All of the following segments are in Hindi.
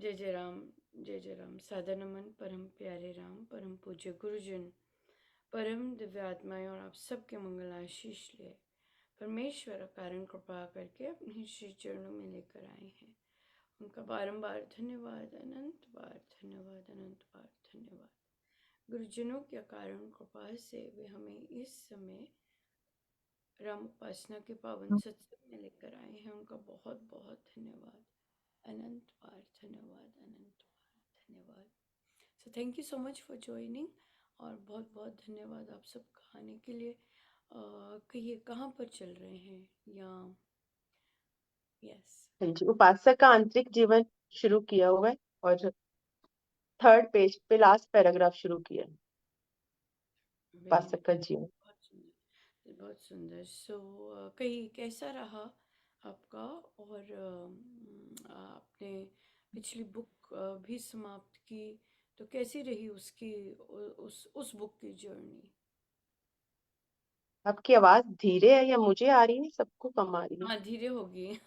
जय जय राम। सादा नमन परम प्यारे राम, परम पूज्य गुरुजन, परम दिव्य आत्माएं और आप सबके मंगल आशीष ले परमेश्वर कारण कृपा करके अपने श्री चरणों में लेकर आए हैं। उनका बारंबार धन्यवाद, अनंत बार धन्यवाद, अनंत बार धन्यवाद। गुरुजनों के कारण कृपा से वे हमें इस समय राम उपासना के पावन सत्संग में लेकर आए हैं। उनका बहुत बहुत धन्यवाद, अनंत बार धन्यवाद, अनंत बार धन्यवाद। So thank you so much for joining और बहुत बहुत धन्यवाद आप सबका आने के लिए। कहिए कहाँ पर चल रहे हैं या यस हाँ जी, उपासक का आंतरिक जीवन शुरू किया हुआ है और थर्ड पेज पे लास्ट पैराग्राफ शुरू किया है। वेरी उपासक का जीवन। बहुत सुंदर, बहुत सुंदर। सो कहीं कैसा रहा आपका? और आपने पिछली बुक भी समाप्त की, तो कैसी रही उसकी उस बुक की जर्नी? आपकी आवाज धीरे है या मुझे आ रही है? सबको कम आ रही है। हाँ, धीरे होगी।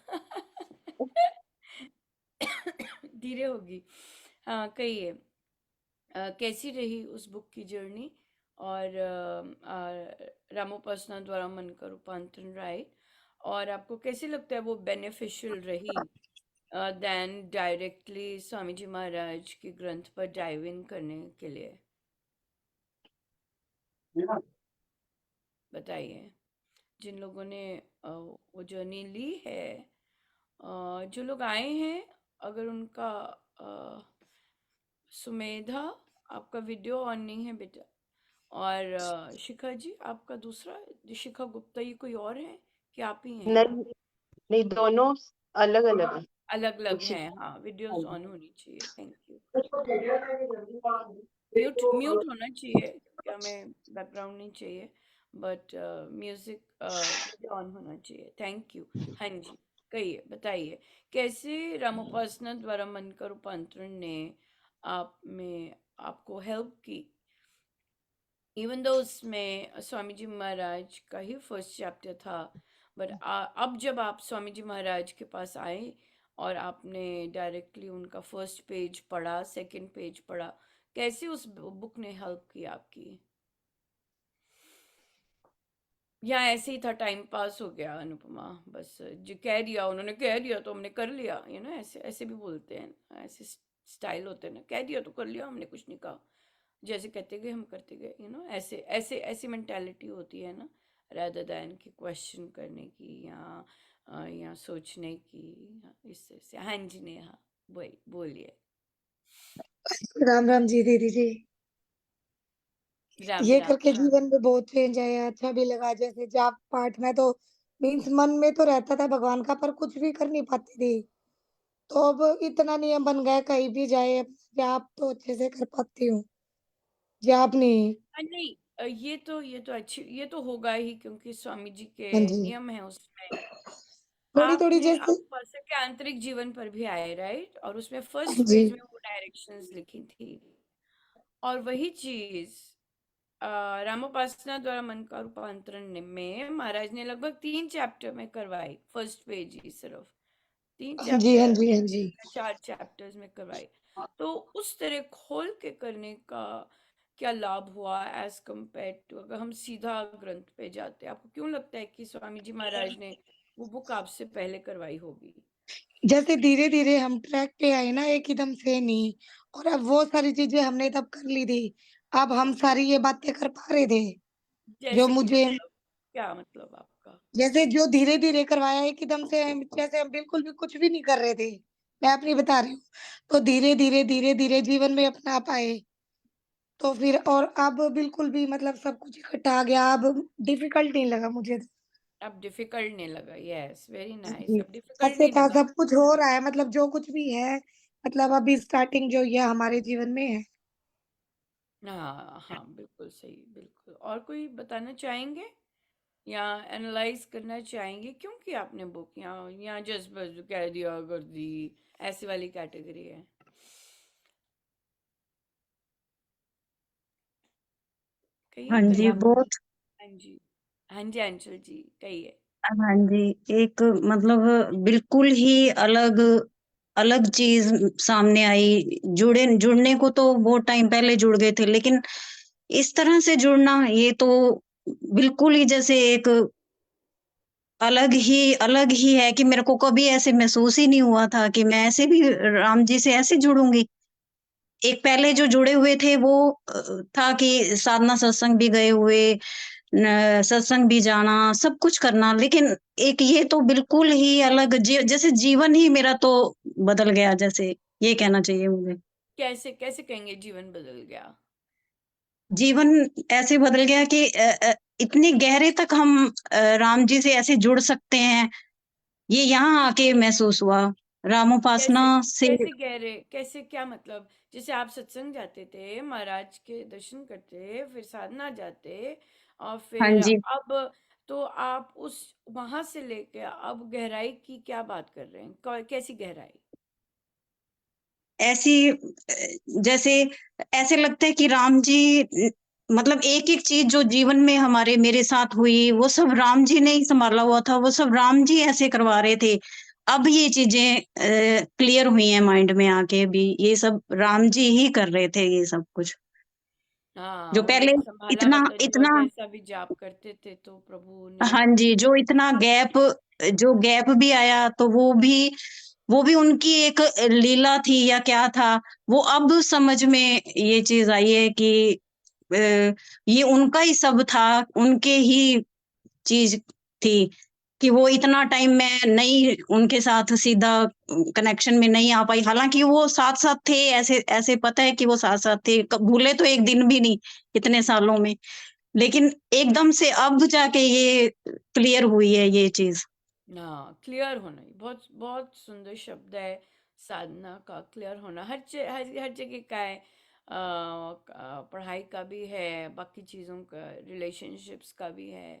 धीरे होगी। हाँ, कहिए कैसी रही उस बुक की जर्नी? और रामोपासना द्वारा मन का रूपांतरण, राइट? और आपको कैसे लगता है वो बेनिफिशियल रही देन डायरेक्टली स्वामी जी महाराज के ग्रंथ पर डाइव इन करने के लिए? बताइए। जिन लोगों ने वो जर्नी ली है, जो लोग आए हैं, अगर उनका सुमेधा, आपका वीडियो ऑन नहीं है बेटा। और शिखा जी, आपका दूसरा, शिखा गुप्ता, ये कोई और है कि आप ही हैं? नहीं नहीं, दोनों अलग अलग है। अलग अलग हाँ हैं, हाँ। वीडियोस ऑन होनी चाहिए, थैंक यू। जी। म्यूट म्यूट होना चाहिए क्योंकि हमें बैकग्राउंड नहीं चाहिए, बट म्यूजिक वीडियो ऑन होना चाहिए, थैंक यू। हाँ जी, कहिए, बताइए कैसे रामोपासना द्वारा मन का रूपांतरण ने आप में आपको हेल्प की? इवन दो उसमें स्वामी जी महाराज का ही फर्स्ट चैप्टर था, बट अब जब आप स्वामी जी महाराज के पास आए और आपने डायरेक्टली उनका फर्स्ट पेज पढ़ा, सेकंड पेज पढ़ा, कैसे उस बुक ने हेल्प की आपकी? या ऐसे ही था, टाइम पास हो गया अनुपमा, बस जो कह दिया उन्होंने, कह दिया तो हमने कर लिया, ऐसे ऐसे भी बोलते हैं, ऐसे स्टाइल होते हैं ना, कह दिया तो कर लिया, हमने कुछ नहीं कहा, जैसे कहते गए हम करते गए, ऐसे ऐसे ऐसी मेंटालिटी होती है ना, rather than कि क्वेश्चन करने की या सोचने की। इस तरह से। हाँ जी, नेहा बोलिए। राम राम जी दीदी जी। राम ये राम। करके जीवन में बहुत चेंज आया, अच्छा भी लगा। जैसे जाप पाठ में तो मीन्स मन में तो रहता था भगवान का, पर कुछ भी कर नहीं पाती थी। तो अब इतना नियम बन गया, कहीं भी जाए जाप तो अच्छे से कर पाती हूँ। जाप नहीं। नहीं, ये तो अच्छी, ये तो होगा ही क्योंकि स्वामी जी के हाँ जी। नियम है उसमें। थोड़ी थोड़ी आपने जैसे। आप पर्सन के आंतरिक जीवन पर भी आए, राइट? और उसमें हाँ फर्स्ट जी। पेज में वो डायरेक्शंस लिखी थी, और वही चीज रामोपासना द्वारा मन का रूपांतरण में महाराज ने लगभग 3 चैप्टर में करवाई, फर्स्ट पेज ही सिर्फ तीन हाँ जी। हाँ चैप्टर जी। हाँ जी। 4 चैप्टर्स में करवाई। तो उस तरह खोल के करने का क्या लाभ हुआ एज कम्पेयर टू अगर हम सीधा ग्रंथ पे जाते? आपको क्यों लगता है कि स्वामी जी महाराज ने वो बुक आपसे पहले करवाई होगी? जैसे धीरे धीरे हम ट्रैक पे आए ना, एकदम से नहीं। और अब वो सारी चीजें हमने तब कर ली थी। अब हम सारी ये बातें कर पा रहे थे जो जैसे कि मुझे। मतलब, क्या मतलब आपका? जैसे जो धीरे-धीरे करवाया एकदम से, जैसे हम बिल्कुल भी कुछ भी नहीं कर रहे थे। मैं अपनी बता रही हूँ। तो धीरे-धीरे, धीरे-धीरे जीवन में अपना पाए। तो फिर और अब बिल्कुल भी मतलब सब कुछ इकट्ठा आ गया। अब डिफ़िकल्ट नहीं लगा मुझे तो। अब डिफिकल्ट नहीं लगा? Yes, very nice. जी। अब डिफिकल्ट ऐसे नहीं था, लगा। सब कुछ हो रहा है, मतलब जो कुछ भी है, मतलब अभी स्टार्टिंग जो ये हमारे जीवन में है। हाँ हाँ, बिल्कुल सही, बिल्कुल। और कोई बताना चाहेंगे या एनालाइज करना चाहेंगे क्यों कि आपने बुक या जस्ट बस कह दिया कर दी, ऐसी वाली कैटेगरी है? कहिए हाँ जी, कहिए। बहुत। हाँ जी, हाँ जी, अंशुल जी कहिए। हाँ जी, एक मतलब बिल्कुल ही अलग अलग चीज सामने आई। जुड़ने को तो बहुत टाइम पहले जुड़ गए थे, लेकिन इस तरह से जुड़ना, ये तो बिल्कुल ही जैसे एक अलग ही है कि मेरे को कभी ऐसे महसूस ही नहीं हुआ था कि मैं ऐसे भी राम जी से ऐसे जुड़ूंगी। एक पहले जो जुड़े हुए थे वो था कि साधना सत्संग भी गए हुए, सत्संग भी जाना, सब कुछ करना, लेकिन एक ये तो बिल्कुल ही अलग जैसे जीवन ही मेरा तो बदल गया, जैसे ये कहना चाहिए मुझे। कैसे कैसे कहेंगे जीवन बदल गया? जीवन ऐसे बदल गया कि इतने गहरे तक हम राम जी से ऐसे जुड़ सकते हैं, ये यहाँ आके महसूस हुआ। रामोपासना कैसे से। कैसे गहरे, कैसे, क्या मतलब? जैसे आप सत्संग जाते थे, महाराज के दर्शन करते, फिर साधना जाते, और हाँ फिर जी। अब तो आप उस वहां से लेके अब गहराई की क्या बात कर रहे हैं? कैसी गहराई? ऐसी जैसे ऐसे लगता है कि राम जी मतलब एक एक चीज जो जीवन में हमारे मेरे साथ हुई, वो सब राम जी ने ही संभाला हुआ था, वो सब राम जी ऐसे करवा रहे थे। अब ये चीजें क्लियर हुई हैं माइंड में आके, भी ये सब राम जी ही कर रहे थे ये सब कुछ, हाँ, जो पहले उन्होंने संभाला इतना हुआ था, जो इतना जैसा भी जाप करते थे तो प्रभु ने। हाँ जी, जो गैप भी आया तो वो भी उनकी एक लीला थी या क्या था, वो अब समझ में ये चीज आई है कि अ, ये उनका ही सब था, उनके ही चीज थी कि वो इतना टाइम मैं नहीं उनके साथ सीधा कनेक्शन में नहीं आ पाई, हालांकि वो साथ साथ थे, ऐसे ऐसे पता है कि वो साथ साथ थे, भूले तो एक दिन भी नहीं इतने सालों में, लेकिन एकदम से अब जाके ये क्लियर हुई है ये चीज। हाँ, क्लियर होना ही बहुत बहुत सुंदर शब्द है। साधना का क्लियर होना हर जगह का है। पढ़ाई का भी है, बाकी चीज़ों का, रिलेशनशिप्स का भी है।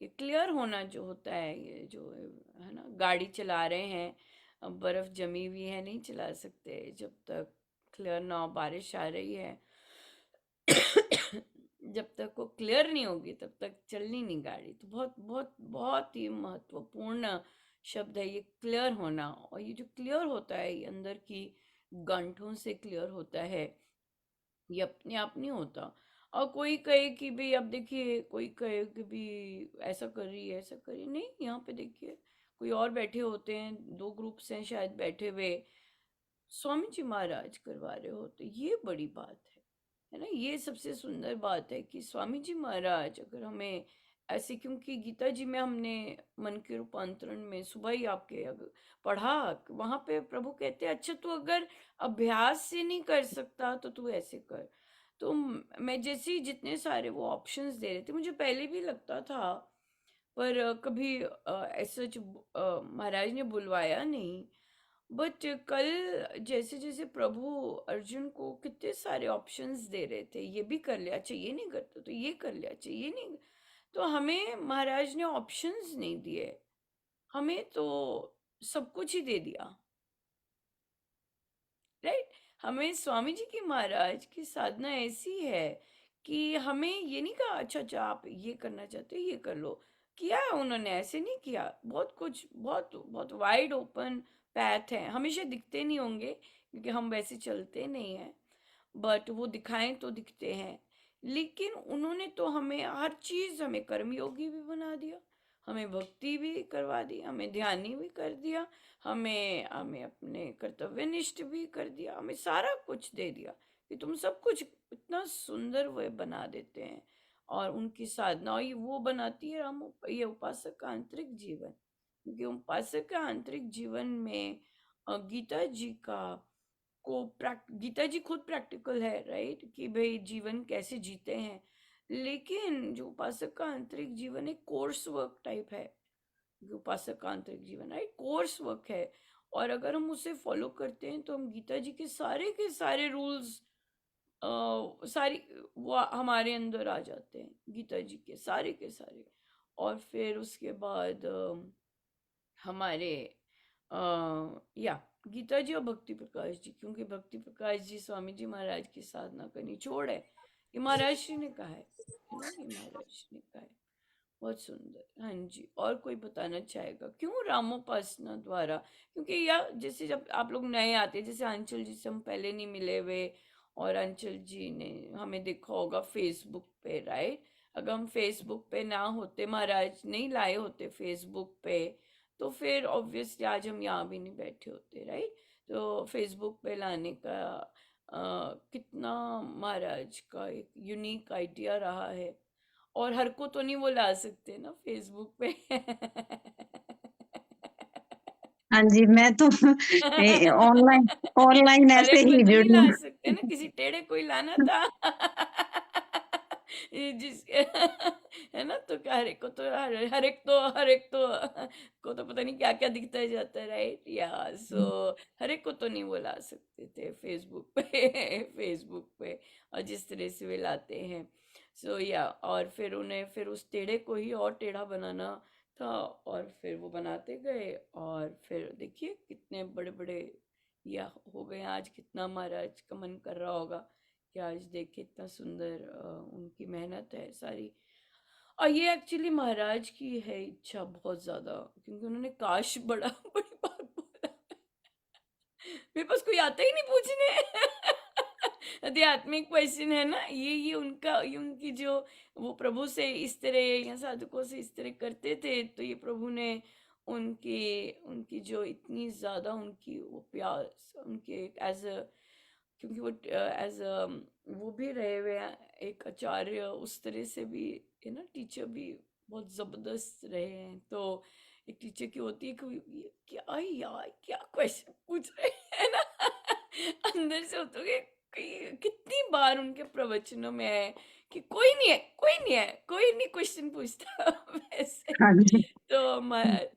ये क्लियर होना जो होता है, ये जो है ना, गाड़ी चला रहे हैं, अब बर्फ जमी हुई है, नहीं चला सकते जब तक क्लियर ना हो, बारिश आ रही है। जब तक वो क्लियर नहीं होगी तब तक चलनी नहीं गाड़ी। तो बहुत बहुत बहुत ही महत्वपूर्ण शब्द है ये, क्लियर होना। और ये जो क्लियर होता है, ये अंदर की गांठों से क्लियर होता है, ये अपने आप नहीं होता। और कोई कहे कि भाई, अब देखिए, कोई कहे कि भी ऐसा कर रही है, ऐसा कर रही है, नहीं, यहाँ पे देखिए कोई और बैठे होते हैं, दो ग्रुप्स हैं शायद बैठे हुए, स्वामी जी महाराज करवा रहे होते, ये बड़ी बात है ना। ये सबसे सुंदर बात है कि स्वामी जी महाराज अगर हमें ऐसे, क्योंकि गीता जी में हमने मन के रूपांतरण में सुबह ही आपके पढ़ा, वहां पे प्रभु कहते हैं, अच्छा तू अगर अभ्यास से नहीं कर सकता तो तू ऐसे कर। तो मैं जैसे ही जितने सारे वो ऑप्शंस दे रहे थे, मुझे पहले भी लगता था, पर कभी ऐसा महाराज ने बुलवाया नहीं। बट कल जैसे जैसे प्रभु अर्जुन को कितने सारे ऑप्शंस दे रहे थे, ये भी कर लिया, अच्छा ये नहीं करता तो ये कर लिया, अच्छा ये नहीं, तो हमें महाराज ने ऑप्शंस नहीं दिए, हमें तो सब कुछ ही दे दिया, राइट। हमें स्वामी जी की, महाराज की साधना ऐसी है कि हमें ये नहीं कहा, अच्छा अच्छा आप ये करना चाहते हो ये कर लो। किया है उन्होंने, ऐसे नहीं किया, बहुत कुछ, बहुत बहुत वाइड ओपन पैथ है, हमेशा दिखते नहीं होंगे क्योंकि हम वैसे चलते नहीं हैं, बट वो दिखाएं तो दिखते हैं। लेकिन उन्होंने तो हमें हर चीज, हमें कर्मयोगी भी बना दिया, हमें भक्ति भी करवा दी, हमें ध्यानी भी कर दिया, हमें हमें अपने कर्तव्यनिष्ठ भी कर दिया, हमें सारा कुछ दे दिया कि तुम सब कुछ इतना सुंदर वे बना देते हैं। और उनकी साधना ये वो बनाती है, हम ये उपासक का आंतरिक जीवन, क्योंकि उपासक का आंतरिक जीवन में गीता जी का गीता जी खुद प्रैक्टिकल है, राइट, कि भाई जीवन कैसे जीते हैं। लेकिन जो उपासक का आंतरिक जीवन एक कोर्स वर्क टाइप है, उपासक का आंतरिक जीवन है कोर्स वर्क है। और अगर हम उसे फॉलो करते हैं तो हम गीता जी के सारे रूल्स, सारी वो हमारे अंदर आ जाते हैं, गीता जी के सारे। और फिर उसके बाद हमारे अ, या गीता जी और भक्ति प्रकाश जी, क्योंकि भक्ति प्रकाश जी स्वामी जी महाराज की साधना का निचोड़ है, ये महाराज श्री ने कहा है ना, ये महाराज श्री ने कहा है। बहुत सुंदर। हाँ जी, और कोई बताना चाहेगा क्यों रामोपासना द्वारा? क्योंकि या जैसे जब आप लोग नए आते हैं, जैसे अंचल जी से हम पहले नहीं मिले हुए, और अंचल जी ने हमें देखा होगा फेसबुक पे, राइट? अगर हम फेसबुक पे ना होते, महाराज नहीं लाए होते फेसबुक पे, तो फिर ऑब्वियसली आज हम यहाँ भी नहीं बैठे होते, राइट? तो फेसबुक पे लाने का कितना महाराज का एक यूनिक आइडिया रहा है। और हर को तो नहीं वो ला सकते ना फेसबुक पे। हाँ जी, मैं तो ऑनलाइन ऑनलाइन हर ऐसे एक को ही तो नहीं जुड़ी ला हूँ। सकते ना, किसी टेढ़े को ही लाना था। ये जिस है ना, तो हर एक को तो हर एक तो को तो पता नहीं क्या क्या दिखता जाता है, राइट? या सो हर एक को तो नहीं वो ला सकते थे फेसबुक पे। फेसबुक पे और जिस तरह से वे लाते हैं, सो या और फिर उन्हें फिर उस टेढ़े को ही और टेढ़ा बनाना था, और फिर वो बनाते गए, और फिर देखिए कितने बड़े बड़े या हो गए। आज कितना महाराज का मन कर रहा होगा कि आज देखे, इतना सुंदर उनकी मेहनत है सारी। और ये एक्चुअली महाराज की है इच्छा बहुत ज्यादा, क्योंकि उन्होंने काश बड़ा बड़ी बात बोला। मेरे पास कोई आता ही नहीं पूछने। आध्यात्मिक क्वेश्चन है ना, ये उनका, ये उनकी जो वो प्रभु से इस तरह या साधुकों से इस तरह करते थे, तो ये प्रभु ने उनकी उनकी जो इतनी ज्यादा उनकी वो प्यास उनके एज अ, क्योंकि वो एज अ वो भी रहे हुए हैं एक आचार्य, उस तरह से भी है ना, टीचर भी बहुत जबरदस्त रहे हैं। तो एक टीचर की होती है कि ये क्या यार, क्या क्वेश्चन पूछ रहे हैं ना। अंदर से होता है कि कितनी बार उनके प्रवचनों में है कि कोई नहीं है, कोई नहीं है, कोई नहीं क्वेश्चन पूछता। वैसे हाँ जी। तो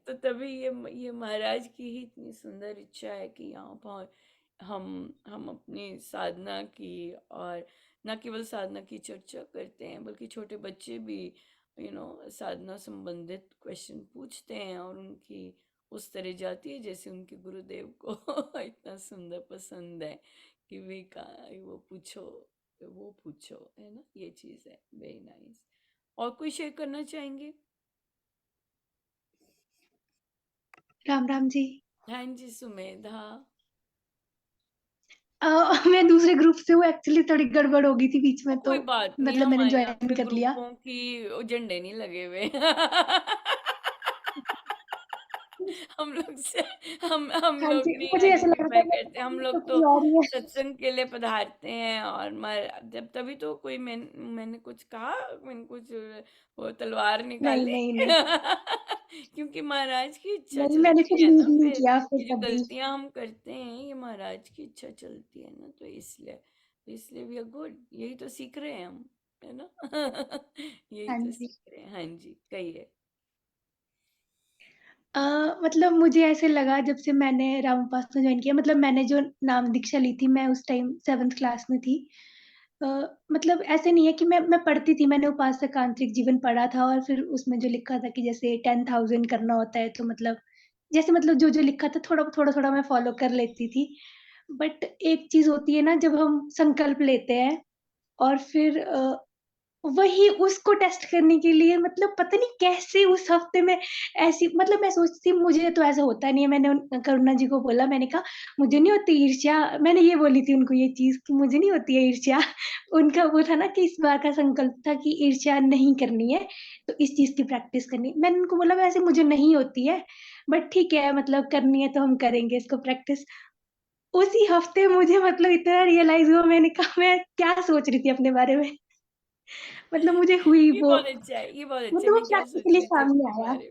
तो तभी ये महाराज की ही इतनी सुंदर इच्छा है कि यहाँ पर हम अपनी साधना की, और न केवल साधना की चर्चा करते हैं, बल्कि छोटे बच्चे भी साधना संबंधित क्वेश्चन पूछते हैं, और उनकी उस तरह जाती है जैसे उनके गुरुदेव को इतना सुंदर पसंद है कि वे का वो पूछो, वो पूछो, है ना, ये चीज है वेरी नाइस। और कोई शेयर करना चाहेंगे? राम राम जी। हाँ जी, सुमेधा। मैं दूसरे ग्रुप से हूँ, एक्चुअली थोड़ी गड़बड़ हो गई थी बीच में, तो कोई बात नहीं, मतलब मैंने हमारे यहाँ ज्वाइन पे कर लिया। ग्रुपों की झंडे नहीं लगे हुए। हम लोग से हम हाँ लोग जी, नहीं मुझे ऐसा लग रहा आइडेंटिफाई था मैं करते, हम लोग तो कोई और ही है। सत्संग के लिए पधारते हैं, और जब तभी तो कोई मैंने कुछ कहा, मैंने कुछ वो तलवार नहीं निकाली। नहीं नहीं क्योंकि महाराज की इच्छा नहीं, मैंने चलती फिर है लीड ना, नहीं फिर किया फिर ये जो कभी। गलतियां हम करते हैं, ये महाराज की इच्छा चलती है ना, तो इसलिए वी आर गुड, यही तो सीख रहे हैं हम, है ना। यही हाँ तो जी। सीख रहे हैं। हाँ जी, कहिए। अ, मतलब मुझे ऐसे लगा जब से मैंने रामोपासना ज्वाइन किया, मतलब मैंने जो नाम दीक्षा ली थी, मैं उस टाइम 7th क्लास में थी। अ, मतलब ऐसे नहीं है कि मैं पढ़ती थी, मैंने उपासक आंतरिक जीवन पढ़ा था, और फिर उसमें जो लिखा था कि जैसे 10,000 करना होता है, तो मतलब जैसे मतलब जो लिखा था थोड़ा-थोड़ा मैं फॉलो कर लेती थी। बट एक चीज़ होती है ना, जब हम संकल्प लेते हैं और फिर वही उसको टेस्ट करने के लिए, मतलब पता नहीं कैसे उस हफ्ते में ऐसी, मतलब मैं सोचती थी मुझे तो ऐसा होता नहीं है। मैंने करुणा जी को बोला, मैंने कहा मुझे नहीं होती ईर्ष्या, मैंने ये बोली थी उनको ये चीज़ कि मुझे नहीं होती है ईर्ष्या। उनका वो था ना कि इस बार का संकल्प था कि ईर्ष्या नहीं करनी है, तो इस चीज़ की प्रैक्टिस करनी है। मैंने उनको बोला वैसे मुझे नहीं होती है, बट ठीक है मतलब करनी है तो हम करेंगे इसको प्रैक्टिस। उसी हफ्ते मुझे मतलब इतना रियलाइज़ हुआ, मैंने कहा मैं क्या सोच रही थी अपने बारे में। मतलब मुझे हुई ये वो, बहुत अच्छा है, ये बहुत अच्छा है। मतलब वो मैं क्या सोच प्रैक्टिकली रही थी सामने अपने आया। बारे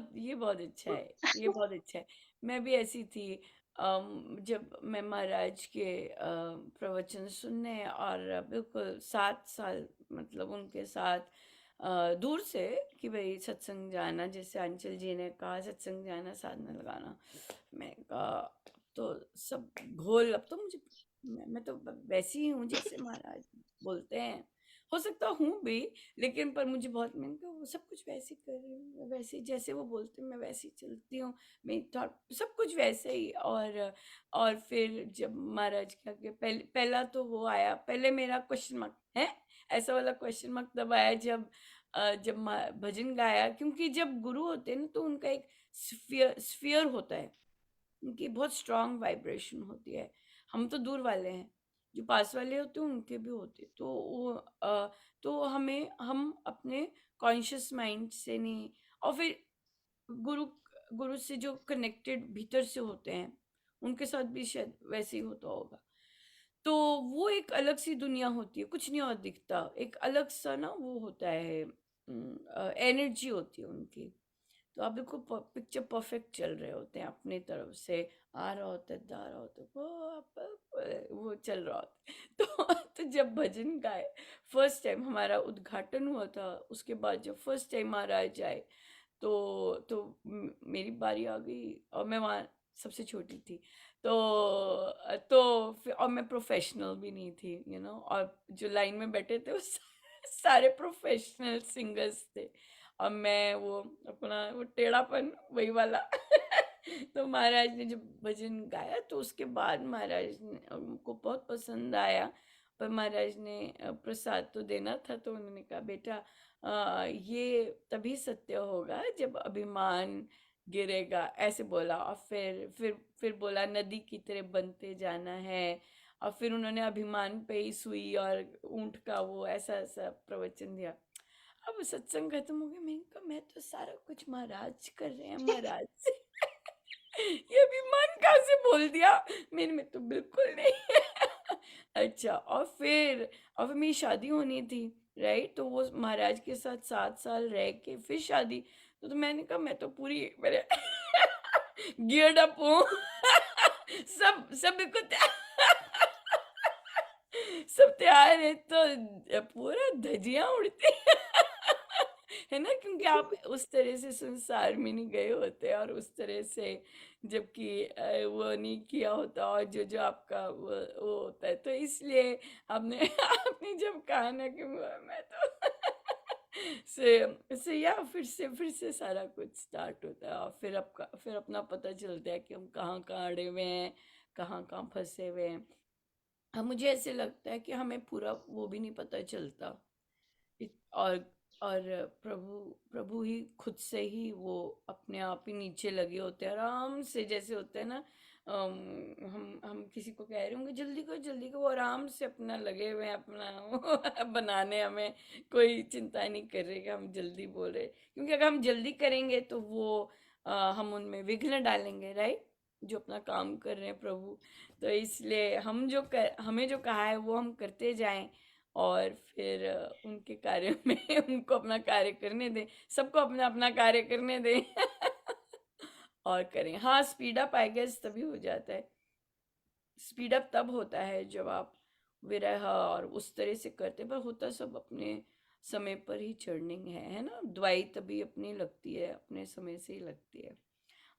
में? ये बहुत अच्छा है, ये बहुत अच्छा है। मैं भी ऐसी थी। जब मैं महाराज के प्रवचन सुनने, और बिल्कुल 7 साल मतलब उनके साथ दूर से, कि भाई सत्संग जाना, जैसे अंचल जी ने कहा सत्संग जाना, साधना लगाना, मैं कहा तो सब घोल, अब तो मुझे मैं तो वैसी ही हूँ जैसे महाराज बोलते हैं। हो सकता हूँ भी, लेकिन पर मुझे बहुत, मैंने कहा वो सब कुछ वैसे कर रही हूँ, मैं वैसे जैसे वो बोलते हैं मैं वैसे ही चलती हूँ, मैं थॉट सब कुछ वैसे ही। और फिर जब महाराज के आगे पहला तो वो आया, पहले मेरा क्वेश्चन मार्क है, ऐसा वाला क्वेश्चन मार्क तब आया जब जब भजन गाया, क्योंकि जब गुरु होते हैं ना तो उनका एक स्फीयर होता है, उनकी बहुत स्ट्रांग वाइब्रेशन होती है। हम तो दूर वाले हैं, जो पास वाले होते हैं उनके भी होते हैं। तो तो हम अपने कॉन्शियस माइंड से नहीं, और फिर गुरु गुरु से जो कनेक्टेड भीतर से होते हैं उनके साथ भी शायद वैसे ही होता होगा। तो वो एक अलग सी दुनिया होती है, कुछ नहीं और दिखता, एक अलग सा ना वो होता है, एनर्जी होती है उनकी। तो आप बिल्कुल पिक्चर परफेक्ट चल रहे होते हैं, अपनी तरफ से आ रहा होता है, जा रहा होता है, वो चल रहा होता है। तो जब भजन गाए, फर्स्ट टाइम हमारा उद्घाटन हुआ था, उसके बाद जब फर्स्ट टाइम महाराज आए, तो मेरी बारी आ गई और मैं वहाँ सबसे छोटी थी। तो फिर, और मैं प्रोफेशनल भी नहीं थी, और जो लाइन में बैठे थे वो सारे प्रोफेशनल सिंगर्स थे, और मैं वो अपना वो टेढ़ापन वही वाला। तो महाराज ने जब भजन गाया तो उसके बाद महाराज ने उनको बहुत पसंद आया, पर महाराज ने प्रसाद तो देना था, तो उन्होंने कहा बेटा, ये तभी सत्य होगा जब अभिमान गिरेगा, ऐसे बोला। और फिर बोला नदी की तरह बनते जाना है, और फिर उन्होंने अभिमान पे ही सुई और ऊंट का वो ऐसा ऐसा प्रवचन दिया। अब सत्संग खत्म हो गया, मैंने कहा मैं तो सारा कुछ महाराज कर रहे हैं, महाराज से ये अभिमान कहाँ से बोल दिया, मेरे में तो बिल्कुल नहीं है। अच्छा, और फिर मेरी शादी होनी थी, राइट, तो वो महाराज के साथ 7 साल रह के फिर शादी, तो मैंने कहा मैं तो पूरी मेरे गियर्ड अप हूँ। सब बिल्कुल सब तैयार है, तो पूरा धजियां उड़ती है ना, क्योंकि आप उस तरह से संसार में नहीं गए होते, और उस तरह से जबकि वो नहीं किया होता, और जो आपका वो होता है, तो इसलिए आपने आपने जब कहा ना कि मैं तो से या फिर से सारा कुछ स्टार्ट होता है, और फिर अपना पता चलता है कि हम कहाँ कहाँ अड़े हुए हैं, कहाँ कहाँ फंसे हुए हैं। अब मुझे ऐसे लगता है कि हमें पूरा वो भी नहीं पता चलता, और और प्रभु प्रभु ही खुद से ही वो अपने आप ही नीचे लगे होते हैं आराम से, जैसे होते हैं ना, हम किसी को कह रहे होंगे जल्दी को, वो आराम से अपना लगे हुए हैं अपना वो बनाने, हमें कोई चिंता नहीं कर रही कि हम जल्दी बोल रहे, क्योंकि अगर हम जल्दी करेंगे तो वो हम उनमें विघ्न डालेंगे, राइट, जो अपना काम कर रहे हैं प्रभु। तो इसलिए हमें जो कहा है वो हम करते जाएं, और फिर उनके कार्य में उनको अपना कार्य करने दें, सबको अपना अपना कार्य करने दें। और करें, हाँ, स्पीड अप आई गेस तभी हो जाता है, स्पीड अप तब होता है जब आप विरह और उस तरह से करते, पर होता सब अपने समय पर ही चढ़निंग है ना, दवाई तभी अपनी लगती है, अपने समय से ही लगती है।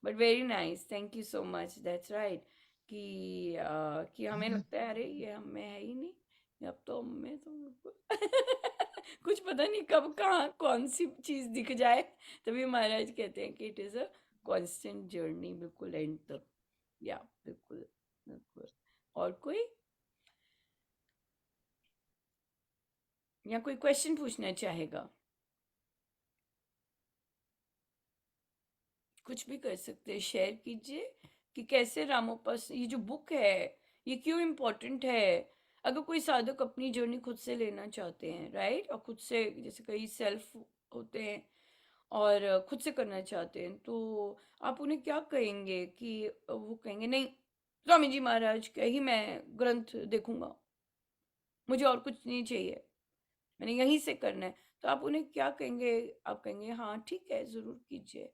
But very nice, thank you so much, that's right, कि हमें लगता है अरे ये हमें है ही नहीं, अब तो हमें तो कुछ पता नहीं कब कहाँ कौन सी चीज दिख जाए, तभी महाराज कहते हैं कि it is a constant journey, बिल्कुल एंड तक, या बिल्कुल बिल्कुल। और कोई क्वेश्चन पूछना चाहेगा, कुछ भी कर सकते हैं, शेयर कीजिए कि कैसे रामोपास ये जो बुक है ये क्यों इम्पोर्टेंट है। अगर कोई साधक अपनी जर्नी खुद से लेना चाहते हैं, राइट, और खुद से, जैसे कई सेल्फ होते हैं और खुद से करना चाहते हैं, तो आप उन्हें क्या कहेंगे कि वो कहेंगे नहीं स्वामी जी महाराज का ही मैं ग्रंथ देखूंगा, मुझे और कुछ नहीं चाहिए, मैंने यहीं से करना है, तो आप उन्हें क्या कहेंगे? आप कहेंगे हाँ ठीक है जरूर कीजिए,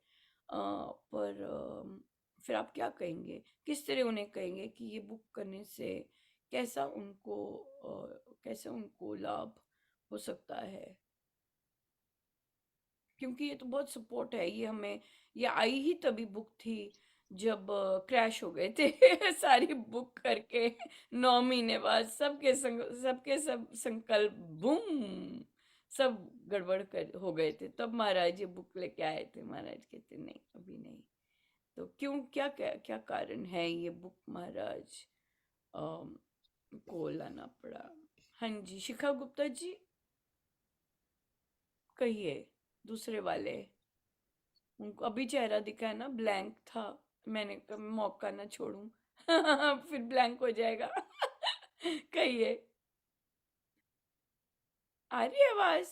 पर फिर आप क्या कहेंगे, किस तरह उन्हें कहेंगे कि ये बुक करने से कैसा उनको लाभ हो सकता है, क्योंकि ये तो बहुत सपोर्ट है, ये आई ही तभी बुक थी जब क्रैश हो गए थे सारी बुक करके 9 महीने बाद सबके सब संकल्प बूम, सब गड़बड़ कर हो गए थे, तब महाराज ये बुक लेके आए थे। महाराज कहते नहीं अभी नहीं, तो क्यों, क्या क्या क्या कारण है ये बुक महाराज अम, को लाना पड़ा? हाँ जी, शिखा गुप्ता जी। कहिए दूसरे वाले। उनको अभी चेहरा दिखा है ना, ब्लैंक था। मैंने कहा मौका ना छोड़ूं फिर ब्लैंक हो जाएगा कहिए। आ रही है आवाज?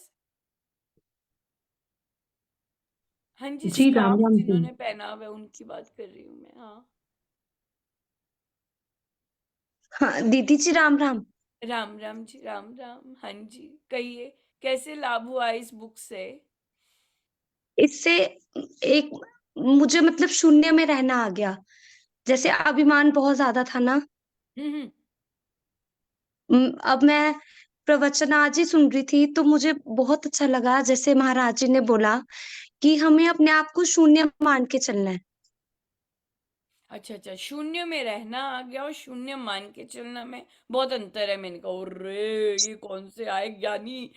हाँ जी, जी राम स्कार्फ राम जी। जिन्होंने पहना हुआ है उनकी बात कर रही हूँ मैं। हाँ, हाँ दीदी जी राम राम। राम राम जी, राम राम। हाँ जी, कहिए कैसे लाभ हुआ इस बुक से? इससे एक मुझे मतलब शून्य में रहना आ गया। जैसे अभिमान बहुत ज्यादा था ना। हम्म। अब मैं प्रवचन आज ही सुन रही थी तो मुझे बहुत अच्छा लगा, जैसे महाराज जी ने बोला कि हमें अपने आप को शून्य मान के चलना है। अच्छा अच्छा, शून्य में रहना आ गया और शून्य मान के चलना में बहुत अंतर है। मैंने कहा अरे ये कौन से आए ज्ञानी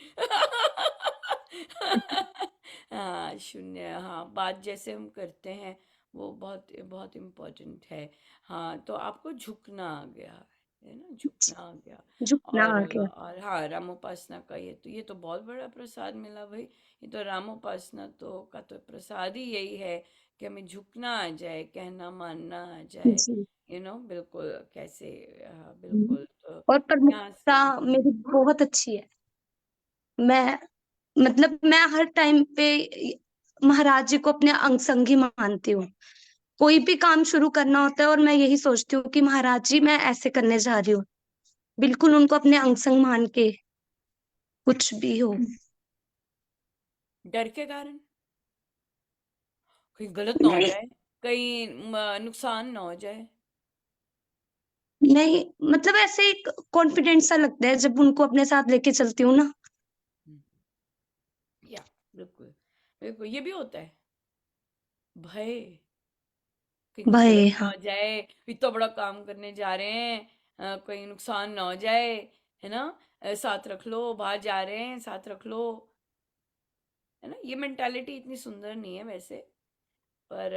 हाँ, शून्य, हाँ, बात जैसे हम करते हैं वो बहुत बहुत इम्पोर्टेंट है। हाँ, तो आपको झुकना आ गया है ना, झुकना आ गया। झुकना आ गया। और हाँ, रामोपासना का ये तो बहुत बड़ा प्रसाद मिला भाई। ये तो रामोपासना तो का तो प्रसाद ही यही है कि हमें झुकना आ जाए, कहना मानना आ जाए। जी। बिल्कुल कैसे, बिल्कुल तो और यहाँ से। प्रमुखता मेरी बहुत अच्छी है। मैं मतलब मैं हर टाइम पे महाराज जी को अपने अंग संग ही मानती हूँ। कोई भी काम शुरू करना होता है और मैं यही सोचती हूँ कि महाराज जी मैं ऐसे करने जा रही हूँ, बिल्कुल उनको अपने अंग संग मान के कुछ भी हो। डर के कारण कहीं गलत ना हो जाए, कहीं नुकसान ना हो जाए। नहीं मतलब ऐसे एक कॉन्फिडेंस सा लगता है जब उनको अपने साथ लेके चलती हूँ ना। हम्म, या बिल्कुल बिल्कुल, ये भी होता है भय, कहीं कुछ गलत भय, ना हाँ। हो जाए, इतना बड़ा काम करने जा रहे हैं, कहीं नुकसान ना हो जाए, है ना। साथ रख लो, बाहर जा रहे हैं साथ रख लो, है ना। ये मेंटालिटी इतनी सुंदर नहीं है वैसे, पर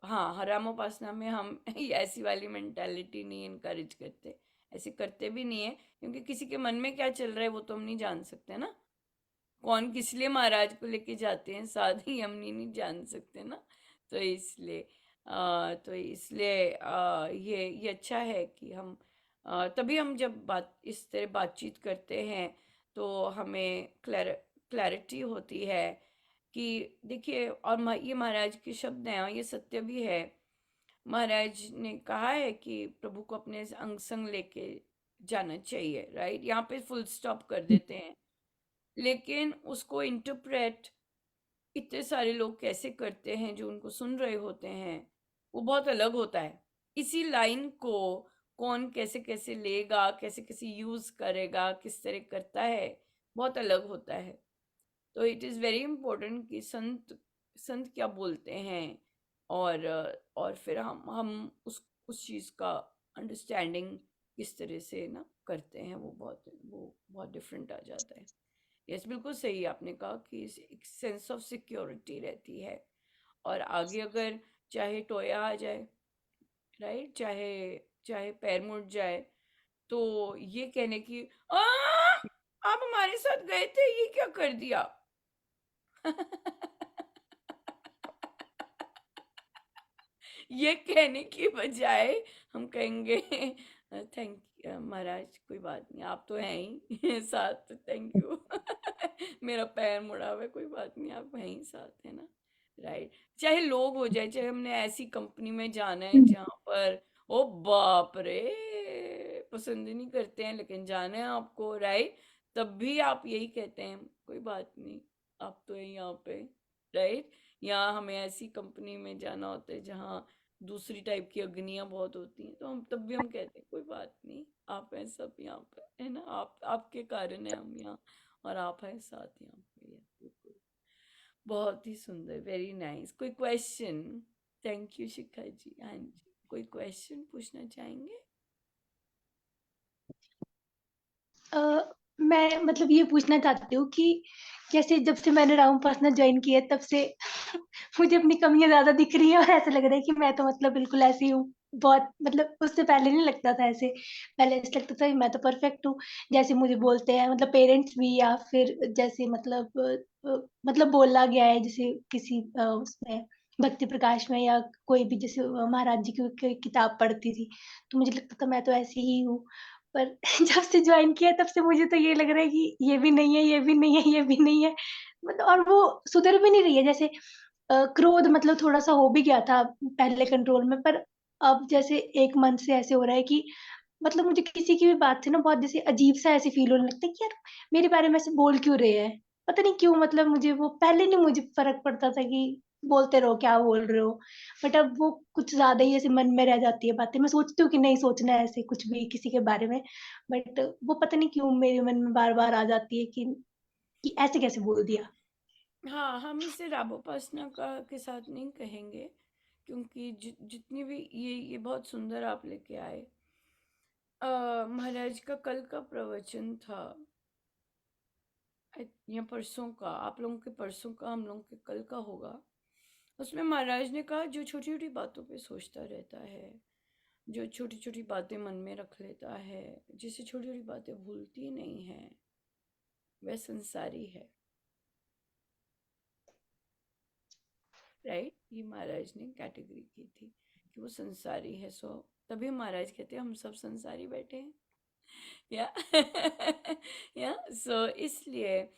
हाँ, हरामोपासना में हम ये ऐसी वाली मेंटालिटी नहीं इनकरेज करते, ऐसे करते भी नहीं है, क्योंकि किसी के मन में क्या चल रहा है वो तो हम नहीं जान सकते ना। कौन किस लिए महाराज को लेके जाते हैं साथ ही हम नहीं जान सकते ना। तो इसलिए ये अच्छा है कि हम तभी हम जब बात इस तरह बातचीत करते हैं तो हमें क्लैरिटी होती है कि देखिए, और ये महाराज के शब्द हैं और ये सत्य भी है। महाराज ने कहा है कि प्रभु को अपने अंग संग लेके जाना चाहिए, राइट। यहाँ पे फुल स्टॉप कर देते हैं, लेकिन उसको इंटरप्रेट इतने सारे लोग कैसे करते हैं जो उनको सुन रहे होते हैं, वो बहुत अलग होता है। इसी लाइन को कौन कैसे कैसे लेगा, कैसे कैसे यूज करेगा, किस तरह करता है, बहुत अलग होता है। तो इट इज़ वेरी इम्पोर्टेंट कि संत संत क्या बोलते हैं, और फिर हम उस चीज़ का अंडरस्टैंडिंग किस तरह से ना करते हैं, वो बहुत डिफरेंट आ जाता है। यस, बिल्कुल सही आपने कहा कि एक सेंस ऑफ सिक्योरिटी रहती है। और आगे अगर चाहे टोया आ जाए, राइट, चाहे चाहे पैर मुड़ जाए, तो ये कहने की आप हमारे साथ गए थे, ये क्या कर दिया ये कहने की बजाय हम कहेंगे थैंक महाराज, कोई बात नहीं, आप तो हैं ही साथ, थैंक यू मेरा पैर मुड़ा हुआ है, कोई बात नहीं, आप हैं ही साथ, है ना, राइट। चाहे लोग हो जाए, चाहे हमने ऐसी कंपनी में जाना है जहाँ पर ओ बाप रे पसंद ही नहीं करते हैं, लेकिन जाना है आपको, राइट। तब भी आप यही कहते हैं कोई बात नहीं, आप तो हैं यहाँ पे, राइट। या हमें ऐसी कंपनी में जाना होता है जहाँ दूसरी टाइप की अग्नियां बहुत होती हैं, तो हम तब भी हम कहते हैं कोई बात नहीं, आप हैं सब यहाँ पे, है ना, आप आपके कारण है हम यहाँ, और आप हैं साथ यहाँ पे। Yes, बिल्कुल, बहुत ही सुंदर, वेरी नाइस। कोई क्वेश्चन? थैंक यू शिखा जी। हाँ जी, कोई क्वेश्चन पूछना चाहेंगे? अ, मैं मतलब ये पूछना चाहती हूँ कि जैसे जब से मैंने राम उपासना ज्वाइन की है तब से मुझे अपनी कमियां ज्यादा दिख रही है और ऐसा लग रहा है कि मैं तो मतलब बिल्कुल ऐसी हूँ। बहुत मतलब उससे पहले नहीं लगता था ऐसे। पहले ऐसा लगता था कि मैं तो परफेक्ट हूँ, जैसे मुझे बोलते हैं मतलब पेरेंट्स भी या फिर जैसे मतलब बोला गया है जैसे किसी उसमें भक्ति प्रकाश में या कोई भी जैसे महाराज जी की किताब पढ़ती थी, तो मुझे लगता था मैं तो ऐसी ही हूँ। पर जब से जॉइन किया तब से मुझे तो ये लग रहा है कि ये भी नहीं है, ये भी नहीं है, ये भी नहीं है। मतलब और वो सुधर भी नहीं रही है जैसे क्रोध मतलब थोड़ा-सा हो भी गया था पहले कंट्रोल में, पर अब जैसे 1 मंथ से ऐसे हो रहा है कि मतलब मुझे किसी की भी बात से ना बहुत जैसे अजीब-सा ऐसे फ़ील होने लगता है कि यार मेरे बारे में ऐसे बोल क्यों रहे हैं? पता नहीं क्यों मतलब मुझे वो पहले नहीं मुझे फ़र्क पड़ता था कि बोलते रहो, क्या बोल रहे हो? बट अब वो कुछ ज़्यादा ही ऐसे मन में रह जाती है बातें। मैं सोचती हूँ कि नहीं सोचना है ऐसे कुछ भी किसी के बारे में, बट वो पता नहीं क्यों मेरे मन में बार-बार आ जाती है कि ऐसे कैसे बोल दिया? हाँ, हम इसे राबोपासना का के साथ नहीं कहेंगे, क्योंकि जितनी भी ये बहुत सुंदर आप लेके आए। महाराज का कल का प्रवचन था, या परसों का, आप लोगों के परसों का, हम लोगों के कल का होगा। उसमें महाराज ने कहा जो छोटी छोटी बातों पे सोचता रहता है, जो छोटी छोटी बातें मन में रख लेता है, जिसे छोटी छोटी बातें भूलती नहीं है, वह संसारी है। राइट, ये महाराज ने कैटेगरी की थी कि वो संसारी है। सो तभी महाराज कहते हैं हम सब संसारी बैठे हैं, या या सो इसलिए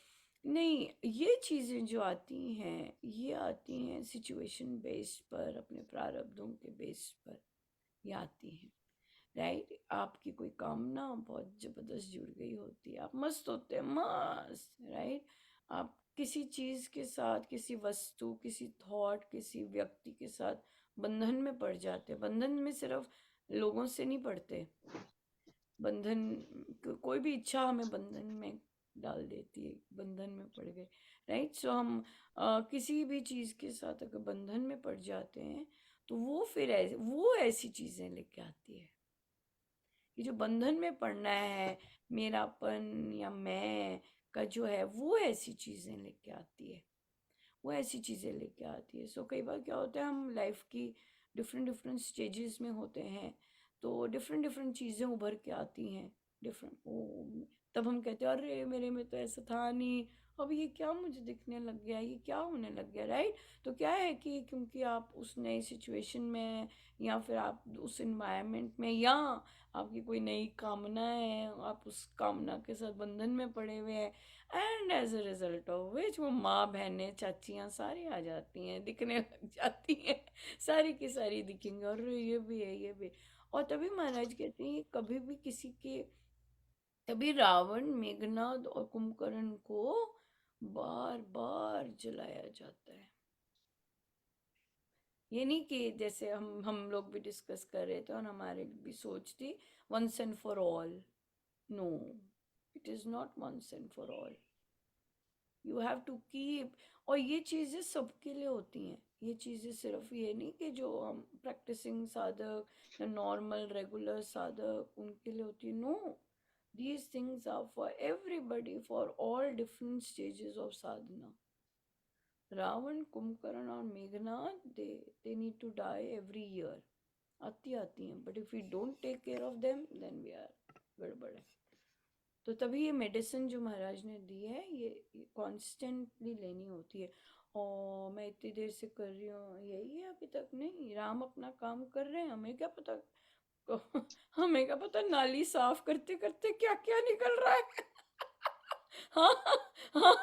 नहीं, ये चीज़ें जो आती हैं ये आती हैं सिचुएशन बेस्ड पर, अपने प्रारब्धों के बेस पर ये आती हैं। राइट, आपकी कोई कामना बहुत जबरदस्त जुड़ गई होती है, आप मस्त होते हैं, मस्त। राइट, आप किसी चीज के साथ, किसी वस्तु, किसी थॉट, किसी व्यक्ति के साथ बंधन में पड़ जाते हैं। बंधन में सिर्फ लोगों से नहीं पड़ते, बंधन कोई भी इच्छा हमें बंधन में डाल देती है, बंधन में पड़ गए। राइट, सो हम किसी भी चीज के साथ अगर बंधन में पड़ जाते हैं तो वो फिर वो ऐसी चीजें लेके आती है। ये जो बंधन में पड़ना है, मेरापन या मैं का जो है, वो ऐसी चीजें लेके आती है, वो ऐसी चीजें लेके आती है। सो कई बार क्या होता है, हम लाइफ की डिफरेंट डिफरेंट स्टेजेस में होते हैं, तो डिफरेंट डिफरेंट चीजें उभर के आती हैं, डिफरेंट ओ, तब हम कहते हैं अरे मेरे में तो ऐसा था नहीं, अब ये क्या मुझे दिखने लग गया, ये क्या होने लग गया। राइट, तो क्या है कि क्योंकि आप उस नई सिचुएशन में, या फिर आप उस इन्वायरमेंट में, या आपकी कोई नई कामना है, आप उस कामना के साथ बंधन में पड़े हुए हैं, and as a result of which वो माँ बहनें चाचियाँ सारी आ जाती हैं, दिखने लग जाती हैं, सारी की सारी दिखेंगी और ये भी है, ये भी है। और तभी महाराज कहते हैं कभी भी किसी के, तभी रावण, मेघनाद और कुंभकर्ण को बार बार जलाया जाता है। ये नहीं कि जैसे हम लोग भी डिस्कस कर रहे थे और हमारे भी सोच थी once and for all. No, it is not once and for all, you have to keep. और ये चीज़ें सबके लिए होती हैं, ये चीज़ें सिर्फ ये नहीं कि जो हम प्रैक्टिसिंग साधक या नॉर्मल रेगुलर साधक उनके लिए होती है। No, these things are for everybody, for all different stages of sadhana. Ravan, Kumbhkaran और Meghnath, they need to die every year, आती हैं, but if we don't take care of them then we are गड़बड़ है। तो तभी ये मेडिसिन जो महाराज ने दी है, ये कॉन्स्टेंटली लेनी होती है। और मैं इतनी देर से कर रही हूँ, यही है अभी तक नहीं, राम अपना काम कर रहे हैं, हमें क्या पता हमें क्या पता नाली साफ करते करते क्या क्या निकल रहा है। हाँ, हाँ,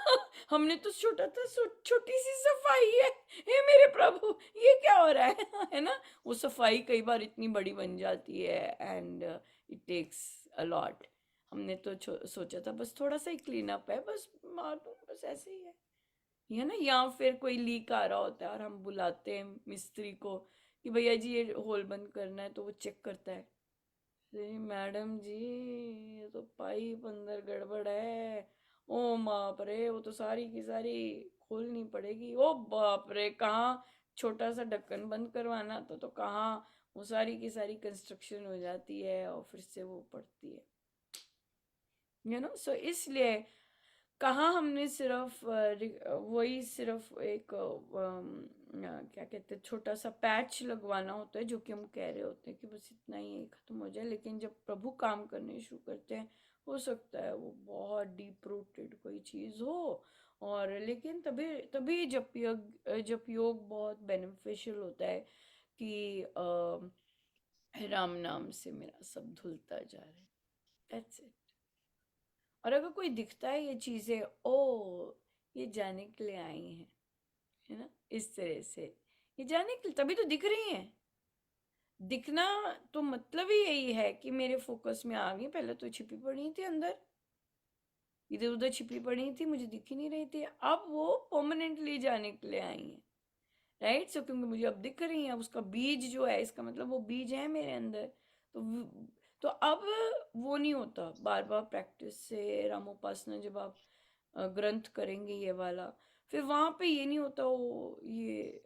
हमने तो छोटी सी सफाई है, हे मेरे प्रभु ये क्या हो रहा है है ना। वो सफाई कई बार इतनी बड़ी बन जाती है, and it takes a lot. हमने तो सोचा था बस थोड़ा सा ही क्लीन अप है, बस मार दूं, बस ऐसे ही है ना। या फिर कोई लीक आ रहा होता है और हम बुलाते हैं मिस्त्री को कि भैया जी ये होल बंद करना है, तो वो चेक करता है, अरे मैडम जी ये तो पाइप अंदर गड़बड़ है, ओ बाप रे वो तो सारी की सारी खोलनी पड़ेगी, ओ बाप रे कहाँ छोटा सा ढक्कन बंद करवाना था तो कहाँ वो सारी की सारी कंस्ट्रक्शन हो जाती है और फिर से वो पड़ती है, सो इसलिए कहाँ हमने सिर्फ वही सिर्फ एक क्या कहते हैं, छोटा सा पैच लगवाना होता है, जो कि हम कह रहे होते हैं कि बस इतना ही खत्म हो जाए, लेकिन जब प्रभु काम करने शुरू करते हैं, हो सकता है वो बहुत डीप रूटेड कोई चीज़ हो। और लेकिन तभी तभी जप योग बहुत बेनिफिशियल होता है कि राम नाम से मेरा सब धुलता जा रहा है। That's it. और अगर कोई दिखता है ये चीज़ें, ओ ये जाने के लिए आई हैं, है ना, इस तरह से ये जाने के लिए तभी तो दिख रही हैं। दिखना तो मतलब ही यही है कि मेरे फोकस में आ गई। पहले तो छिपी पड़ी थी अंदर, इधर उधर छिपी पड़ी थी, मुझे दिख ही नहीं रही थी, अब वो परमानेंटली जाने के लिए आई हैं, राइट। सो क्योंकि मुझे अब दिख रही है, उसका बीज जो है, इसका मतलब वो बीज है मेरे अंदर। तो तो अब वो नहीं होता। बार बार प्रैक्टिस से रामोपासना जब आप ग्रंथ करेंगे ये वाला, फिर वहां पे ये नहीं होता वो ये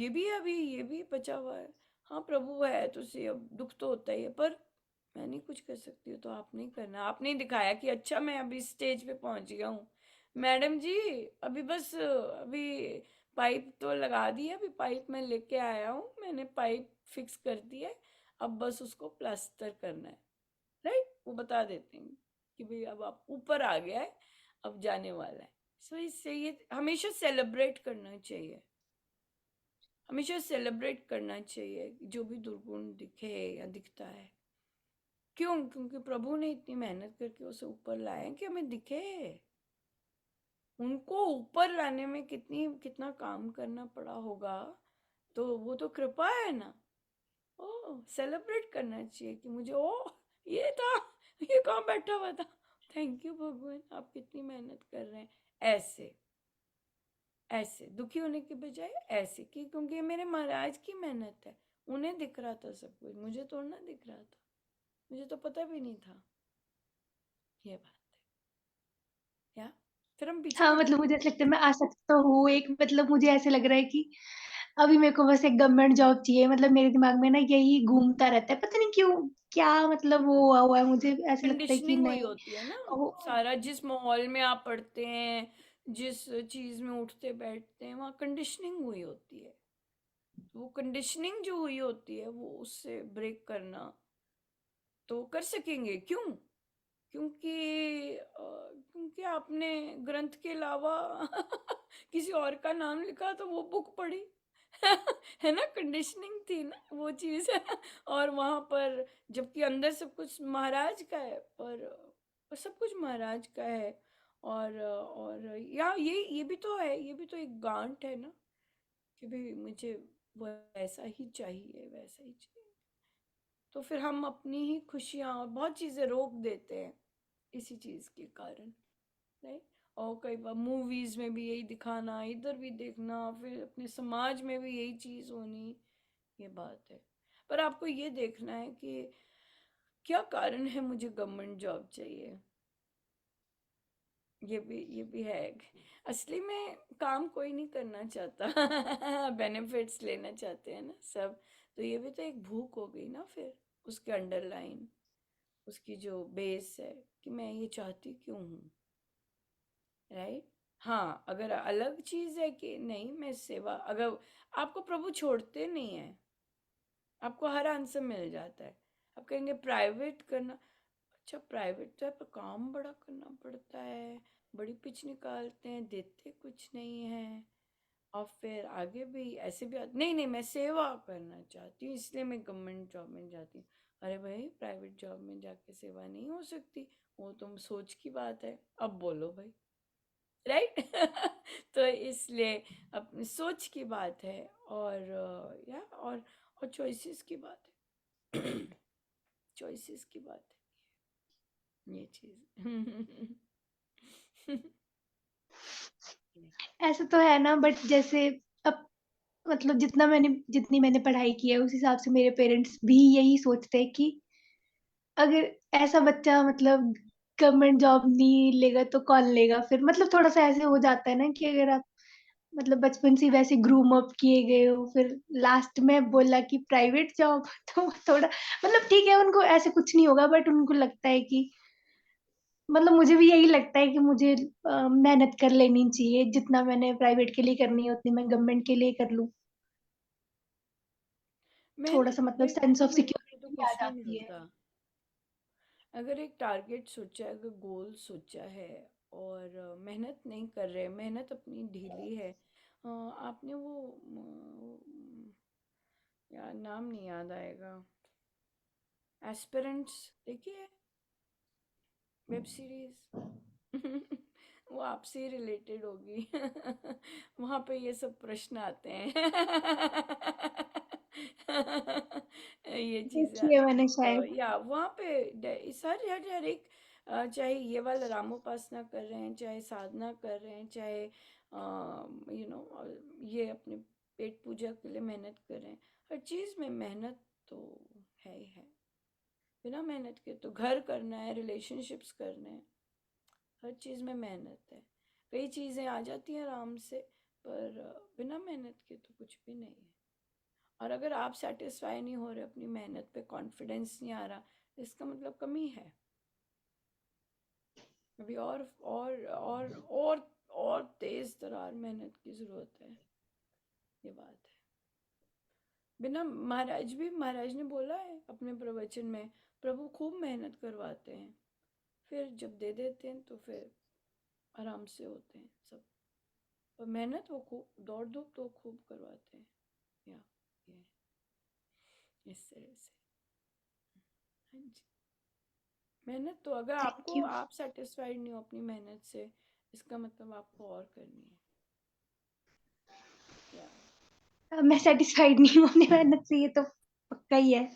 भी है, अभी ये भी बचा हुआ है। हाँ प्रभु है तो से अब दुख तो होता ही है, पर मैं नहीं कुछ कर सकती हूँ, तो आप नहीं करना। आपने दिखाया कि अच्छा मैं अभी स्टेज पे पहुंच गया हूँ, मैडम जी अभी बस अभी पाइप तो लगा दी है, अभी पाइप मैं लेके आया हूँ, मैंने पाइप फिक्स कर दी है, अब बस उसको प्लास्टर करना है, राइट। वो बता देते हैं कि भाई अब आप ऊपर आ गया है, अब जाने वाला है। सो इससे ये हमेशा सेलिब्रेट करना चाहिए, हमेशा सेलिब्रेट करना चाहिए जो भी दुर्गुण दिखे या दिखता है। क्यों? क्योंकि प्रभु ने इतनी मेहनत करके उसे ऊपर लाया है कि हमें दिखे। उनको ऊपर लाने में कितना काम करना पड़ा होगा, तो वो तो कृपा है ना। ओ सेलिब्रेट करना चाहिए कि मुझे ओ ये था, ये कहाँ बैठा हुआ था, थैंक यू भगवान, आप कितनी मेहनत कर रहे हैं। ऐसे ऐसे दुखी होने के बजाय ऐसे कि क्योंकि ये मेरे महाराज की मेहनत है, उन्हें दिख रहा था सब कुछ, मुझे थोड़ा ना दिख रहा था, मुझे तो पता भी नहीं था। ये बात है या फिर हम पीछे हाँ, क्यों। मतलब मुझे ऐसा लगता है मैं आसक्त तो हूँ एक, मतलब मुझे ऐसे लग रहा है कि अभी मेरे को बस एक गवर्नमेंट जॉब चाहिए। मतलब मेरे दिमाग में ना यही घूमता रहता है, पता नहीं क्यों, क्या मतलब वो हुआ है, मुझे ऐसा लगता है कि कंडीशनिंग हुई नहीं। होती है ना, वो सारा जिस माहौल में आप पढ़ते हैं, जिस चीज में उठते बैठते हैं, वहाँ कंडीशनिंग हुई होती है। वो कंडीशनिंग जो हुई होती है, वो उससे ब्रेक करना तो कर सकेंगे। क्यों? क्योंकि आपने ग्रंथ के अलावा किसी और का नाम लिखा तो वो बुक पढ़ी। है ना, कंडीशनिंग थी ना वो चीज। और वहां पर जबकि अंदर सब कुछ महाराज का है, पर सब कुछ महाराज का है। और या ये भी तो है, ये भी तो एक गांठ है ना कि भाई मुझे वैसा ही चाहिए, वैसा ही चाहिए। तो फिर हम अपनी ही खुशियां और बहुत चीजें रोक देते हैं इसी चीज के कारण, राइट। और कई बार मूवीज में भी यही दिखाना, इधर भी देखना, फिर अपने समाज में भी यही चीज होनी, ये बात है। पर आपको ये देखना है कि क्या कारण है मुझे गवर्नमेंट जॉब चाहिए। ये भी है। असली में काम कोई नहीं करना चाहता। बेनिफिट्स लेना चाहते हैं ना सब। तो ये भी तो एक भूख हो गई ना फिर, उसके अंडरलाइन, उसकी जो बेस है कि मैं ये चाहती क्यों हूँ, राइट। हाँ, अगर अलग चीज है कि नहीं मैं सेवा, अगर आपको प्रभु छोड़ते नहीं है, आपको हर आंसर मिल जाता है। आप कहेंगे प्राइवेट करना, अच्छा प्राइवेट तो है पर काम बड़ा करना पड़ता है, बड़ी पिच निकालते हैं, देते कुछ नहीं है। और फिर आगे भी ऐसे भी नहीं नहीं मैं सेवा करना चाहती हूँ इसलिए मैं गवर्नमेंट जॉब में जाती हूँ। अरे भाई प्राइवेट जॉब में जाके सेवा नहीं हो सकती, वो तुम सोच की बात है। अब बोलो भाई, राइट। तो इसलिए अपनी सोच की बात है। और या और चॉइसेस की बात है। चॉइसेस की बात है ये चीज। ऐसा तो है ना, बट जैसे अब मतलब जितनी मैंने पढ़ाई की है उस हिसाब से मेरे पेरेंट्स भी यही सोचते हैं कि अगर ऐसा बच्चा मतलब गवर्नमेंट जॉब नहीं लेगा तो कौन लेगा फिर। मतलब थोड़ा सा ऐसे हो जाता है ना कि अगर आप मतलब बचपन से वैसे ग्रूम अप किए गए हो, फिर लास्ट में बोला कि प्राइवेट जॉब तो थोड़ा मतलब ठीक है, उनको ऐसे कुछ नहीं होगा, बट उनको लगता है कि मतलब मुझे भी यही लगता है कि मुझे मेहनत कर लेनी चाहिए, जितना मैंने प्राइवेट के लिए करनी है उतनी मैं गवर्नमेंट के लिए कर लूँ। थोड़ा मेहनत सा मतलब सेंस बिना ऑफ मेहनत के तो सिक्योरिटी आ कुछ नहीं जाती है। मिलता। अगर एक टारगेट सोचा है, अगर गोल सोचा है और मेहनत नहीं कर रहे, मेहनत अपनी ढीली है, आपने वो यार नाम नहीं याद आएगा, एस्पिरेंट्स देखिए, वेब सीरीज वो आपसे ही रिलेटेड होगी। वहां पे ये सब प्रश्न आते हैं। ये चीजें देखी है आती मैंने हैं, तो शायद। या वहां पे हर एक चाहे ये वाला रामोपासना कर रहे हैं, चाहे साधना कर रहे हैं, चाहे यू नो ये अपने पेट पूजा के लिए मेहनत कर रहे हैं, हर चीज में मेहनत तो है ही है। बिना मेहनत के तो घर करना है, रिलेशनशिप्स करने हैं, हर चीज़ में मेहनत है। कई चीज़ें आ जाती हैं आराम से, पर बिना मेहनत के तो कुछ भी नहीं है। और अगर आप सेटिस्फाई नहीं हो रहे, अपनी मेहनत पे कॉन्फिडेंस नहीं आ रहा, इसका मतलब कमी है। अभी और तेज तरार मेहनत की जरूरत है, ये बात है। बिना महाराज ने बोला है अपने प्रवचन में, प्रभु खूब मेहनत करवाते हैं, फिर जब दे देते हैं तो फिर आराम से होते हैं सब। पर मेहनत वो खूब दौड़ धूप तो खूब करवाते हैं। या ये इस तरह से। हाँ जी। मेहनत तो अगर थैंक आपको यू। आप सेटिस्फाइड नहीं हो अपनी मेहनत से, इसका मतलब आपको और करनी है। या मैं सेटिस्फाइड नहीं हूँ अपनी मेहनत से, ये तो पक्का ही है।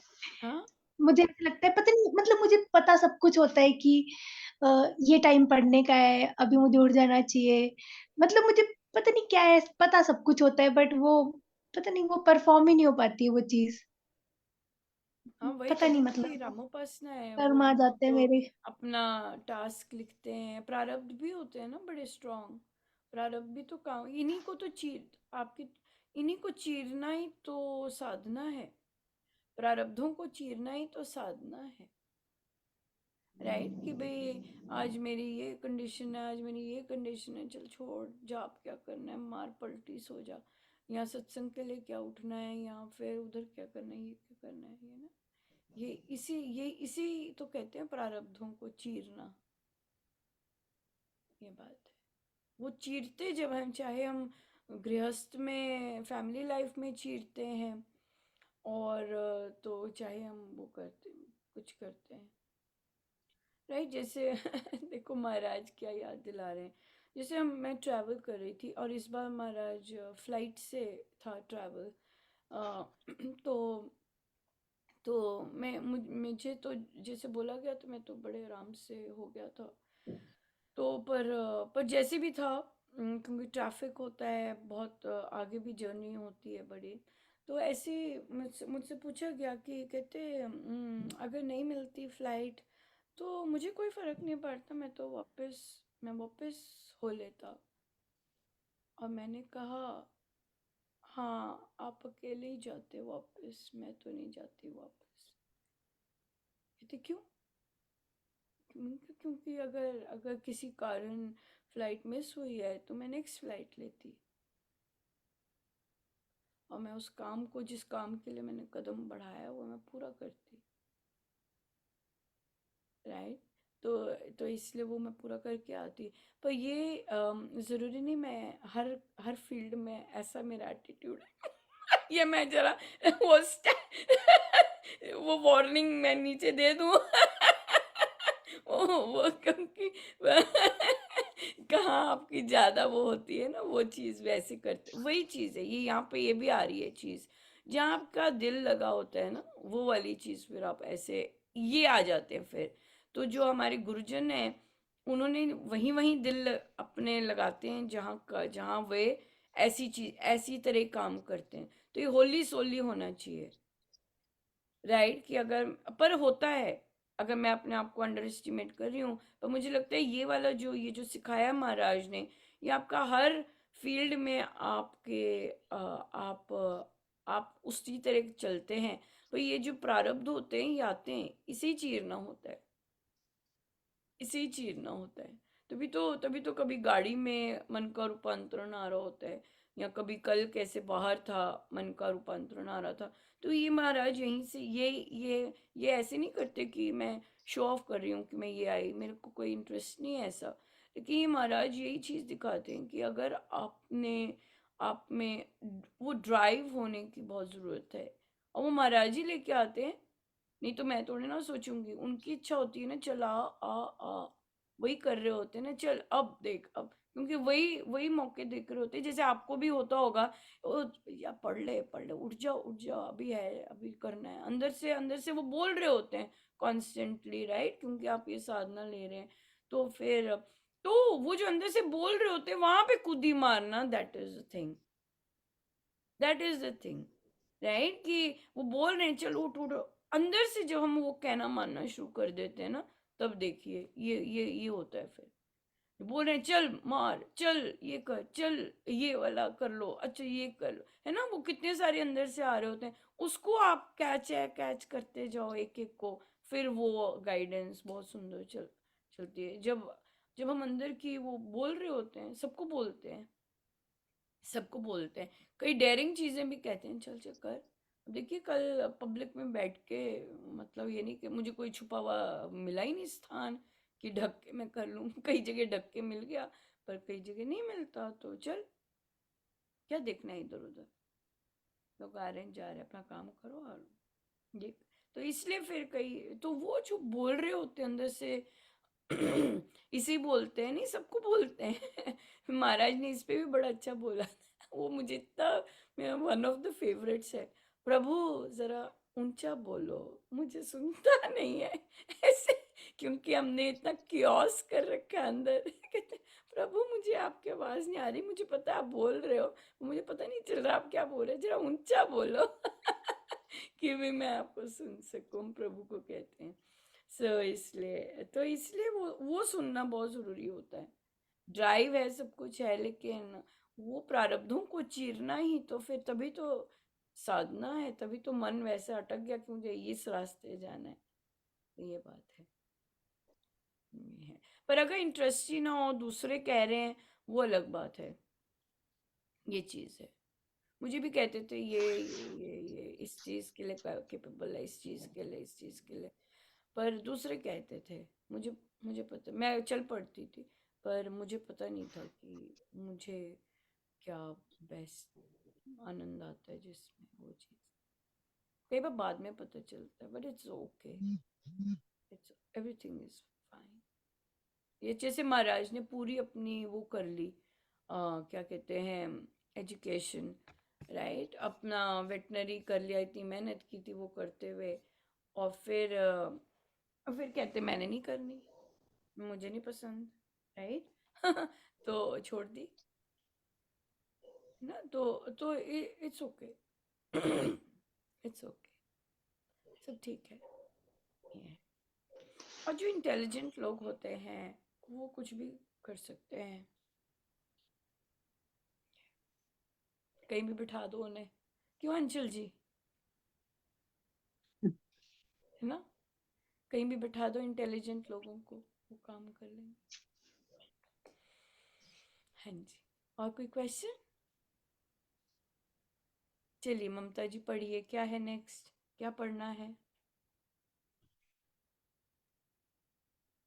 हाँ मुझे ऐसा लगता है, पता नहीं मतलब मुझे पता सब कुछ होता है कि अ, ये टाइम पढ़ने का है, अभी मुझे उठ जाना चाहिए। मतलब मुझे पता नहीं क्या है, पता सब कुछ होता है, बट वो पता नहीं वो परफॉर्म ही नहीं हो पाती है वो चीज़। हाँ, वही पता तभी नहीं तो ये मतलब रामोपासना है। कर्म आ वो जाते हैं तो मेरे। अपना टास्क लिखते हैं, प्रारब्ध भी होते हैं ना बड़े स्ट्रांग। प्रारब्ध भी तो काम, इन्हीं को तो इन्हीं को चीरना ही तो साधना है। प्रारब्धों को चीरना ही तो साधना है। राइट, कि भाई आज मेरी ये कंडीशन है, आज मेरी ये कंडीशन है, चल छोड़, जा, अब क्या करना है, मार पलटी सो जा। यहाँ सत्संग के लिए क्या उठना है, यहाँ फिर उधर क्या करना है, ये क्या करना है, ये ना, ये इसी तो कहते हैं प्रारब्धों को चीरना। ये बात है। वो चीरते जब हम, चाहे हम गृहस्थ में फैमिली लाइफ में चीरते हैं, और तो चाहे हम वो करते कुछ करते हैं। राइट, जैसे देखो महाराज क्या याद दिला रहे हैं। जैसे मैं ट्रैवल कर रही थी, और इस बार महाराज फ्लाइट से था ट्रैवल। तो मुझे तो जैसे बोला गया, तो मैं तो बड़े आराम से हो गया था। तो पर जैसे भी था, क्योंकि ट्रैफिक होता है बहुत, आगे भी जर्नी होती है बड़ी। तो ऐसे ही मुझसे पूछा गया कि कहते अगर नहीं मिलती फ्लाइट तो मुझे कोई फर्क नहीं पड़ता, मैं वापस हो लेता। और मैंने कहा, हाँ आप अकेले ही जाते वापस, मैं तो नहीं जाती वापस। कहते क्यों? क्योंकि अगर अगर किसी कारण फ्लाइट मिस हुई है तो मैं नेक्स्ट फ्लाइट लेती, और मैं उस काम को, जिस काम के लिए मैंने कदम बढ़ाया, वो मैं पूरा करती। राइट, तो इसलिए वो मैं पूरा करके आती। पर ये ज़रूरी नहीं मैं हर हर फील्ड में ऐसा मेरा एटीट्यूड है। ये मैं जरा वो वो वार्निंग मैं नीचे दे दूं। वो क्योंकि कहाँ आपकी ज्यादा वो होती है ना, वो चीज वैसे करते, वही चीज है ये, यहाँ पे ये भी आ रही है चीज। जहाँ आपका दिल लगा होता है ना, वो वाली चीज फिर आप ऐसे ये आ जाते हैं फिर। तो जो हमारे गुरुजन हैं, उन्होंने वहीं वहीं दिल अपने लगाते हैं, जहाँ वे ऐसी तरह काम करते हैं। तो ये होली सोली होना चाहिए। राइट, कि अगर, पर होता है, अगर मैं अपने आप को अंडर एस्टिमेट कर रही हूँ, पर मुझे लगता है ये वाला ये जो सिखाया महाराज ने, ये आपका हर फील्ड में आपके आप उसी तरह चलते हैं, तो ये जो प्रारब्ध होते हैं ये आते हैं, इसे ही चीरना होता है, इसे ही चीरना होता है। तभी तो कभी गाड़ी में मन का रूपांतरण आ रहा होता है, या कभी कल कैसे बाहर था मन का रूपांतरण आ रहा था। तो ये महाराज यहीं से ये ऐसे नहीं करते कि मैं शो ऑफ कर रही हूँ कि मैं ये आई, मेरे को कोई इंटरेस्ट नहीं है ऐसा। लेकिन ये महाराज यही चीज़ दिखाते हैं कि अगर आप में वो ड्राइव होने की बहुत ज़रूरत है, और वो महाराज ही लेके आते हैं। नहीं तो मैं थोड़ी ना सोचूंगी, उनकी इच्छा होती है ना, चल आ आ आ, वही कर रहे होते हैं ना, चल अब देख अब, क्योंकि वही वही मौके देख रहे होते हैं। जैसे आपको भी होता होगा, ओ या पढ़ ले उठ जाओ अभी है, अभी करना है, अंदर से वो बोल रहे होते हैं कॉन्स्टेंटली, राइट, क्योंकि आप ये साधना ले रहे हैं। तो फिर तो वो जो अंदर से बोल रहे होते हैं वहां पे कूदी मारना, that is the thing, right, कि वो बोल रहे हैं चल उठ उठ, अंदर से जब हम वो कहना मानना शुरू कर देते हैं ना, तब देखिए ये होता है। फिर बोल रहे हैं चल मार, चल ये कर, चल ये वाला कर लो, अच्छा ये कर लो, है ना, वो कितने सारे अंदर से आ रहे होते हैं, उसको आप कैच करते जाओ एक एक को। फिर वो गाइडेंस बहुत सुंदर चलती है। जब हम अंदर की वो बोल रहे होते हैं, सबको बोलते हैं, कई डेयरिंग चीजें भी कहते हैं, चल चल कर। अब देखिए कल पब्लिक में बैठ के, मतलब ये नहीं कि मुझे कोई छुपा हुआ मिला ही नहीं स्थान कि ढक के मैं कर लूँ कई जगह ढक के मिल गया, पर कई जगह नहीं मिलता, तो चल क्या देखना है इधर उधर, लोग आ रहे हैं जा रहे हैं, अपना काम करो। और ये तो इसलिए फिर कई तो वो जो बोल रहे होते हैं अंदर से इसी बोलते हैं, नहीं सबको बोलते हैं महाराज ने इस पे भी बड़ा अच्छा बोला था। वो मुझे इतना, मेरा वन ऑफ द फेवरेट्स है, प्रभु जरा ऊंचा बोलो, मुझे सुनता नहीं है ऐसे, क्योंकि हमने इतना कियोस कर रखा है अंदर कहते प्रभु मुझे आपकी आवाज नहीं आ रही, मुझे पता है आप बोल रहे हो, मुझे पता नहीं चल रहा आप क्या बोल रहे हो, जरा ऊंचा बोलो कि भी मैं आपको सुन सकूं, प्रभु को कहते हैं। इसलिए वो सुनना बहुत जरूरी होता है। ड्राइव है, सब कुछ है, लेकिन वो प्रारब्धों को चीरना ही तो, फिर तभी तो साधना है, तभी तो मन वैसे अटक गया कि मुझे इस रास्ते जाना है। तो ये बात है, ये है। पर अगर इंटरेस्ट ही ना हो, दूसरे कह रहे हैं, वो अलग बात है, ये चीज है। मुझे भी कहते थे ये इस चीज के लिए कैपेबल है, इस चीज के लिए, पर दूसरे कहते थे, मुझे मुझे पता, मैं चल पड़ती थी, पर मुझे पता नहीं था कि मुझे क्या बेस्ट आनंद आता है जिसमें, वो चीज कई बार बाद में पता चलता है, but it's okay, it's everything is fine. ये जैसे महाराज ने पूरी अपनी वो कर ली, क्या कहते हैं, एजुकेशन, राइट, अपना वेटनरी कर लिया, इतनी मेहनत की थी वो करते हुए, और फिर कहते मैंने नहीं करनी, मुझे नहीं पसंद, राइट तो छोड़ दी ना, तो इट्स ओके इट्स ओके, सब ठीक है, ये। और जो इंटेलिजेंट लोग होते हैं वो कुछ भी कर सकते हैं, कहीं भी बिठा दो उन्हें, क्यों अंशुल जी, है ना, कहीं भी बिठा दो इंटेलिजेंट लोगों को, वो काम कर लेंगे। हाँ जी, और कोई क्वेश्चन? चलिए ममता जी पढ़िए, क्या है नेक्स्ट, क्या पढ़ना है?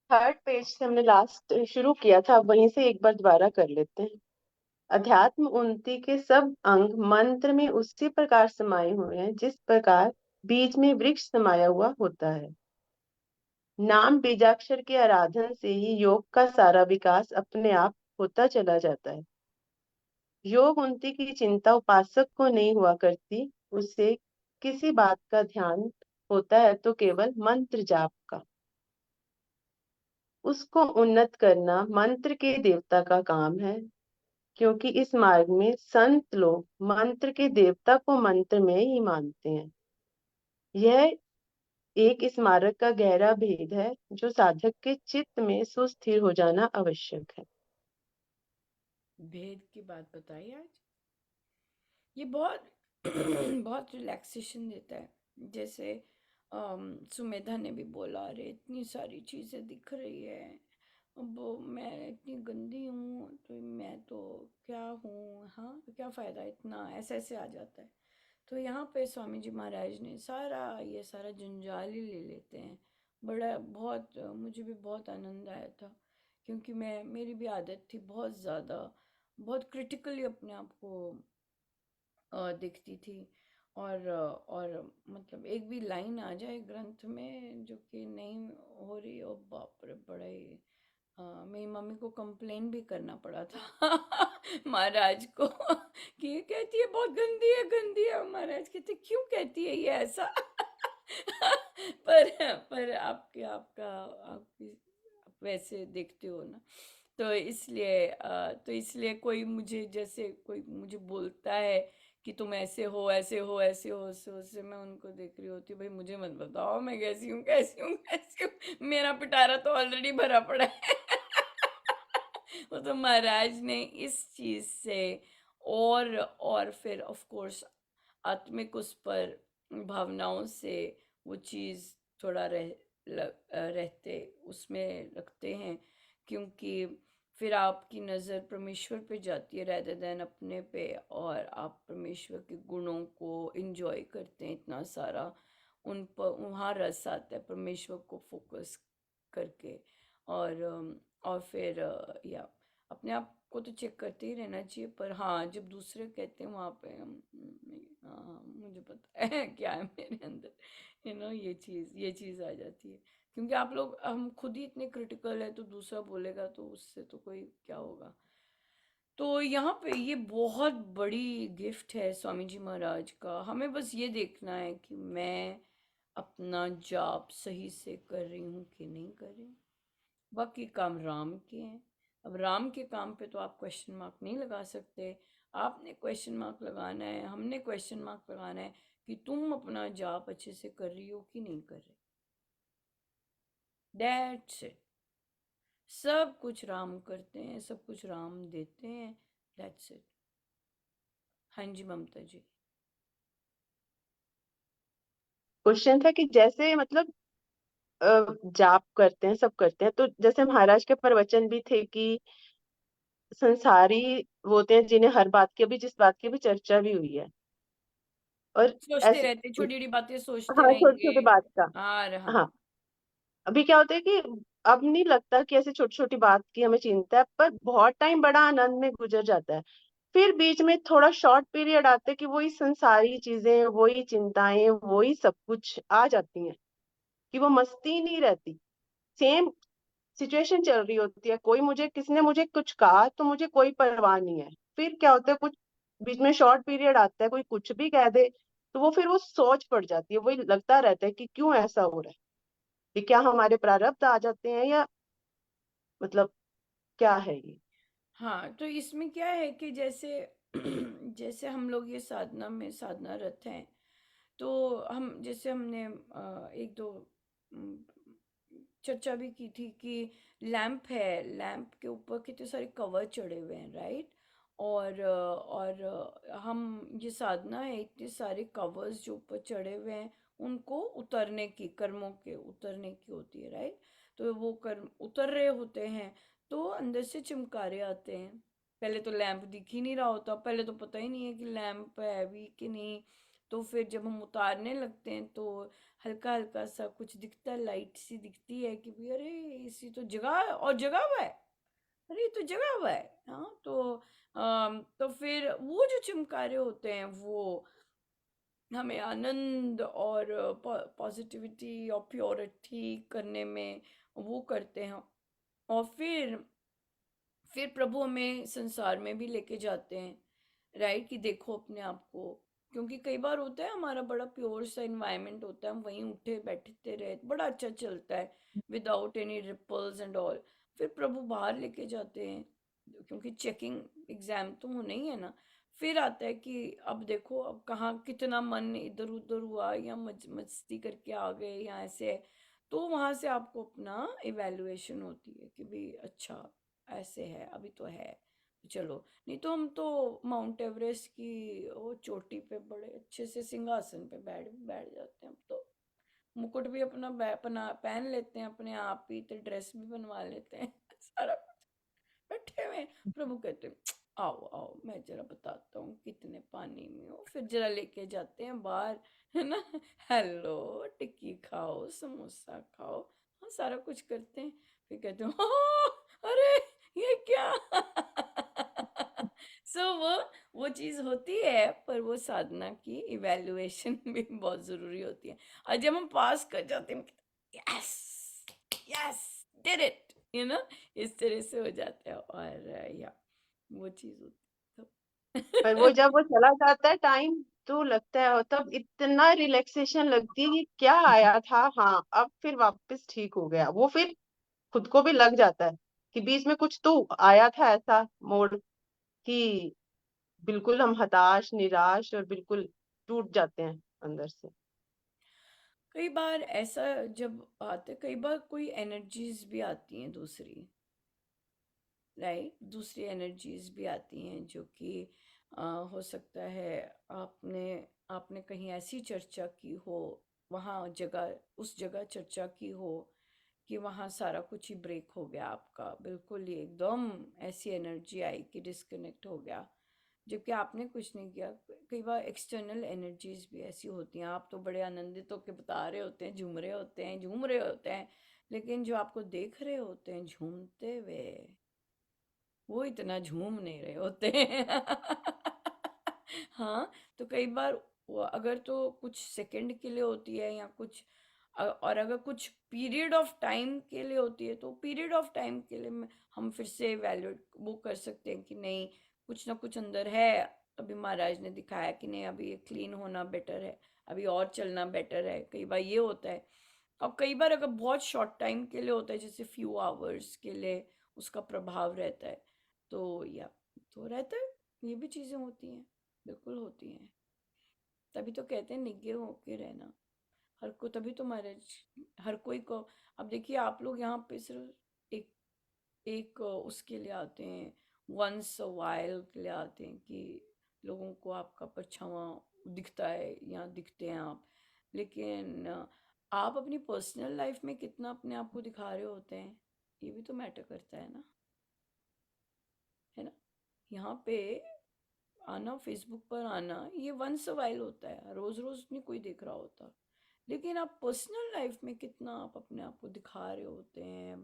थर्ड पेज से हमने लास्ट शुरू किया था, वहीं से एक बार दोबारा कर लेते हैं। अध्यात्म उन्नति के सब अंग मंत्र में उसी प्रकार समाये हुए हैं जिस प्रकार बीज में वृक्ष समाया हुआ होता है। नाम बीजाक्षर के आराधन से ही योग का सारा विकास अपने आप होता चला जाता है। योग उन्नति की चिंता उपासक को नहीं हुआ करती, उसे किसी बात का ध्यान होता है तो केवल मंत्र जाप का। उसको उन्नत करना मंत्र के देवता का काम है, क्योंकि इस मार्ग में संत लोग मंत्र के देवता को मंत्र में ही मानते हैं। यह एक इस मार्ग का गहरा भेद है जो साधक के चित्त में सुस्थिर हो जाना आवश्यक है। भेद की बात बताइए आज, ये बहुत बहुत रिलैक्सेशन देता है। जैसे सुमेधा ने भी बोला, अरे इतनी सारी चीजें दिख रही है, अब मैं इतनी गंदी हूँ तो मैं तो क्या हूँ, हाँ तो क्या फ़ायदा, इतना ऐसे ऐसे आ जाता है। तो यहाँ पे स्वामी जी महाराज ने ये सारा जंजाल ही ले लेते हैं। बड़ा बहुत मुझे भी बहुत आनंद आया था, क्योंकि मेरी भी आदत थी बहुत ज़्यादा, बहुत क्रिटिकली अपने आप को दिखती थी। और मतलब एक भी लाइन आ जाए ग्रंथ में जो कि नहीं हो रही, और बाप रे बड़ा ही मेरी मम्मी को कंप्लेन भी करना पड़ा था महाराज को कि ये कहती है बहुत गंदी है, गंदी है। महाराज कहते क्यों कहती है ये ऐसा पर आप वैसे देखते हो ना, तो इसलिए कोई मुझे बोलता है कि तुम ऐसे हो, ऐसे हो, ऐसे हो, उससे मैं उनको देख रही होती हूँ, भाई मुझे मत बताओ मैं कैसी हूँ, कैसी हूँ, कैसी हूँ। मेरा पिटारा तो ऑलरेडी भरा पड़ा है वो तो महाराज ने इस चीज से और फिर ऑफ कोर्स आत्मिक उस पर भावनाओं से वो चीज थोड़ा रहते उसमें रखते हैं, क्योंकि फिर आपकी नज़र परमेश्वर पे जाती है rather देन अपने पे, और आप परमेश्वर के गुणों को इंजॉय करते हैं इतना सारा, उन पर वहाँ रस आता है परमेश्वर को फोकस करके। और फिर या अपने आप को तो चेक करते ही रहना चाहिए, पर हाँ जब दूसरे कहते हैं वहाँ पे हाँ मुझे पता है क्या है मेरे अंदर, ये चीज़ आ जाती है, क्योंकि हम खुद ही इतने क्रिटिकल है, तो दूसरा बोलेगा तो उससे तो कोई क्या होगा। तो यहाँ पे ये बहुत बड़ी गिफ्ट है स्वामी जी महाराज का, हमें बस ये देखना है कि मैं अपना जाप सही से कर रही हूँ कि नहीं कर रही हूँ। बाकी काम राम के हैं। अब राम के काम पे तो आप क्वेश्चन मार्क नहीं लगा सकते। आपने क्वेश्चन मार्क लगाना है, हमने क्वेश्चन मार्क लगाना है कि तुम अपना जाप अच्छे से कर रही हो कि नहीं कर रही। That's it. सब कुछ राम करते हैं, सब कुछ राम देते हैं। That's it. हाँ जी ममता जी। क्वेश्चन था कि जैसे मतलब जाप करते हैं, सब करते हैं, तो जैसे महाराज के प्रवचन भी थे कि संसारी होते हैं जिन्हें हर बात की, अभी जिस बात की भी चर्चा भी हुई है, और सोचते ऐसे, रहते, छोटी छोटी बातें सोचते हाँ छोटे रहेंगे। छोटे बात का, और हाँ। हाँ अभी क्या होता है कि अब नहीं लगता कि ऐसे छोटी छोटी बात की हमें चिंता है, पर बहुत टाइम बड़ा आनंद में गुजर जाता है, फिर बीच में थोड़ा शॉर्ट पीरियड आता है कि वही संसारी चीजें, वही चिंताएं, वही सब कुछ आ जाती हैं, कि वो मस्ती नहीं रहती। सेम सिचुएशन चल रही होती है, किसी ने मुझे कुछ कहा तो मुझे कोई परवाह नहीं है, फिर क्या होता है कुछ बीच में शॉर्ट पीरियड आता है, कोई कुछ भी कह दे तो वो सोच पड़ जाती है, वही लगता रहता है कि क्यों ऐसा हो रहा है, कि क्या हमारे प्रारब्ध आ जाते हैं, या मतलब क्या है ये। हाँ तो इसमें क्या है कि जैसे जैसे हम लोग ये साधना रत हैं, तो हमने एक दो अम, चर्चा भी की थी कि लैंप के ऊपर कितने सारे कवर चढ़े हुए हैं, राइट। हम ये साधना है, इतने सारे कवर्स जो ऊपर चढ़े हुए हैं उनको उतरने की, कर्मों के उतरने की होती है, राइट। तो वो कर्म उतर रहे होते हैं, तो अंदर से चिमकारे आते हैं। पहले तो लैंप दिख ही नहीं रहा होता, पहले तो पता ही नहीं है कि लैंप है भी कि नहीं। तो फिर जब हम उतारने लगते हैं तो हल्का हल्का सा कुछ दिखता है, लाइट सी दिखती है कि भाई अरे इसी तो जगह और जगह हुआ है, अरे ये तो जगह हुआ है। हाँ तो फिर वो जो चिमकारे होते हैं वो हमें आनंद और पॉजिटिविटी और प्योरिटी करने में वो करते हैं। और फिर प्रभु हमें संसार में भी लेके जाते हैं, राइट, कि देखो अपने आप को। क्योंकि कई बार होता है हमारा बड़ा प्योर सा इन्वायरमेंट होता है, हम वहीं उठे बैठते रहे, बड़ा अच्छा चलता है without any ripples and all. फिर प्रभु बाहर लेके जाते हैं, क्योंकि चेकिंग एग्जाम तो होना ही है ना। फिर आता है कि अब देखो अब कहाँ कितना मन इधर उधर हुआ, या मस्ती करके आ गए, या ऐसे है। तो वहां से आपको अपना इवेल्युएशन होती है कि भाई अच्छा ऐसे है, अभी तो है, चलो। नहीं तो हम तो माउंट एवरेस्ट की वो चोटी पे बड़े अच्छे से सिंहासन पे बैठ बैठ जाते हैं। हम तो मुकुट भी अपना पहन लेते हैं अपने आप ही, तो ड्रेस भी बनवा लेते हैं सारा कुछ बैठे हुए हैं। प्रभु कहते हैं आओ आओ मैं जरा बताता हूँ कितने पानी में हो, फिर जरा लेके जाते हैं बाहर, है ना, हेलो टिक्की खाओ समोसा खाओ, हाँ सारा कुछ करते हैं। फिर कहते हैं "हाँ, अरे ये क्या सो वो चीज़ होती है, पर वो साधना की इवैल्यूएशन भी बहुत ज़रूरी होती है। और जब हम पास कर जाते हैं, yes yes did it, you know, इस तरह से हो जाता है। और या वो चीज़ होती है पर वो तो जब वो चला जाता है टाइम, तो लगता है, और तब इतना रिलैक्सेशन लगती है कि क्या आया था, हाँ अब फिर वापस ठीक हो गया। वो फिर खुद को भी लग जाता है कि बीच में कुछ तो आया था ऐसा मोड़ कि बिल्कुल हम हताश निराश और बिल्कुल टूट जाते हैं अंदर से। कई बार ऐसा जब आते, कई बार कोई एनर्जीज भी आती हैं दूसरी, राइट, दूसरी एनर्जीज भी आती हैं जो कि हो सकता है आपने आपने कहीं ऐसी चर्चा की हो, वहाँ जगह उस जगह चर्चा की हो कि वहाँ सारा कुछ ही ब्रेक हो गया आपका, बिल्कुल ही एकदम ऐसी एनर्जी आई कि डिस्कनेक्ट हो गया, जबकि आपने कुछ नहीं किया। कई बार एक्सटर्नल एनर्जीज भी ऐसी होती हैं, आप तो बड़े आनंदित होकर बता रहे होते हैं, झूम रहे होते हैं, झूम रहे होते हैं, लेकिन जो आपको देख रहे होते हैं झूमते हुए, वो इतना झूम नहीं रहे होते हैं हाँ, तो कई बार वो अगर तो कुछ सेकंड के लिए होती है या कुछ और अगर कुछ पीरियड ऑफ टाइम के लिए होती है, तो पीरियड ऑफ टाइम के लिए हम फिर से वैल्यूड वो कर सकते हैं कि नहीं, कुछ ना कुछ अंदर है। अभी महाराज ने दिखाया कि नहीं, अभी ये क्लीन होना बेटर है, अभी और चलना बेटर है, कई बार ये होता है। और कई बार अगर बहुत शॉर्ट टाइम के लिए होता है, जैसे फ्यू आवर्स के लिए उसका प्रभाव रहता है, तो या तो रहता है, ये भी चीज़ें होती हैं, बिल्कुल होती हैं। तभी तो कहते हैं निग्घे होके रहना, हर को, तभी तो महाराज हर कोई को। अब देखिए आप लोग यहाँ पे सिर्फ एक एक उसके लिए आते हैं, वंस वाइल के लिए आते हैं कि लोगों को आपका परछावा दिखता है या दिखते हैं आप, लेकिन आप अपनी पर्सनल लाइफ में कितना अपने आप को दिखा रहे होते हैं, ये भी तो मैटर करता है ना, है ना। यहाँ पे आना, फेसबुक पर आना, ये वंस वाइल होता है, रोज रोज नहीं कोई देख रहा होता, लेकिन आप पर्सनल लाइफ में कितना आप अपने आप को दिखा रहे होते हैं,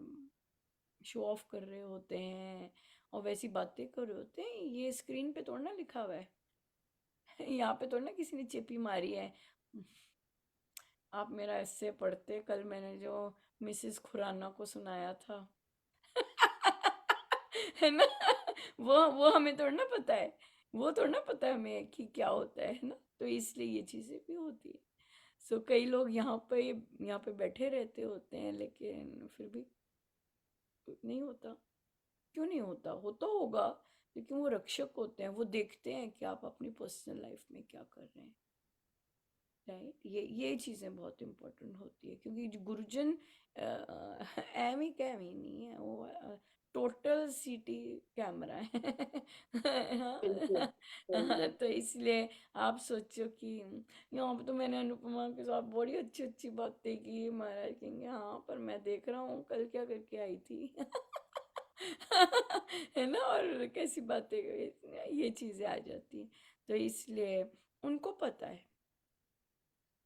शो ऑफ कर रहे होते हैं और वैसी बातें कर रहे होते हैं, ये स्क्रीन पे थोड़ा ना लिखा हुआ है यहाँ पे थोड़ा ना किसी ने चेपी मारी है। आप मेरा ऐसे पढ़ते, कल मैंने जो मिसेस खुराना को सुनाया था है ना, वो हमें थोड़ा ना पता है, वो थोड़ा ना पता है हमें कि क्या होता है ना, तो इसलिए ये चीज़ें भी होती है। सो कई लोग यहाँ पे बैठे रहते होते हैं, लेकिन फिर भी नहीं होता। क्यों नहीं होता, होता होगा, लेकिन वो रक्षक होते हैं, वो देखते हैं कि आप अपनी पर्सनल लाइफ में क्या कर रहे हैं, राइट। ये चीज़ें बहुत इंपॉर्टेंट होती है, क्योंकि जो गुरुजन एमी कैमी नहीं है, वो टोटल सीटी कैमरा है बिल्कुल हाँ, बिल्कुल। तो इसलिए आप सोचो कि यहाँ पे तो मैंने अनुपमा के साथ बड़ी अच्छी अच्छी बातें की, महाराज कहेंगे हाँ पर मैं देख रहा हूँ कल क्या करके आई थी है ना, और कैसी बातें ये चीज़ें आ जाती हैं, तो इसलिए उनको पता है,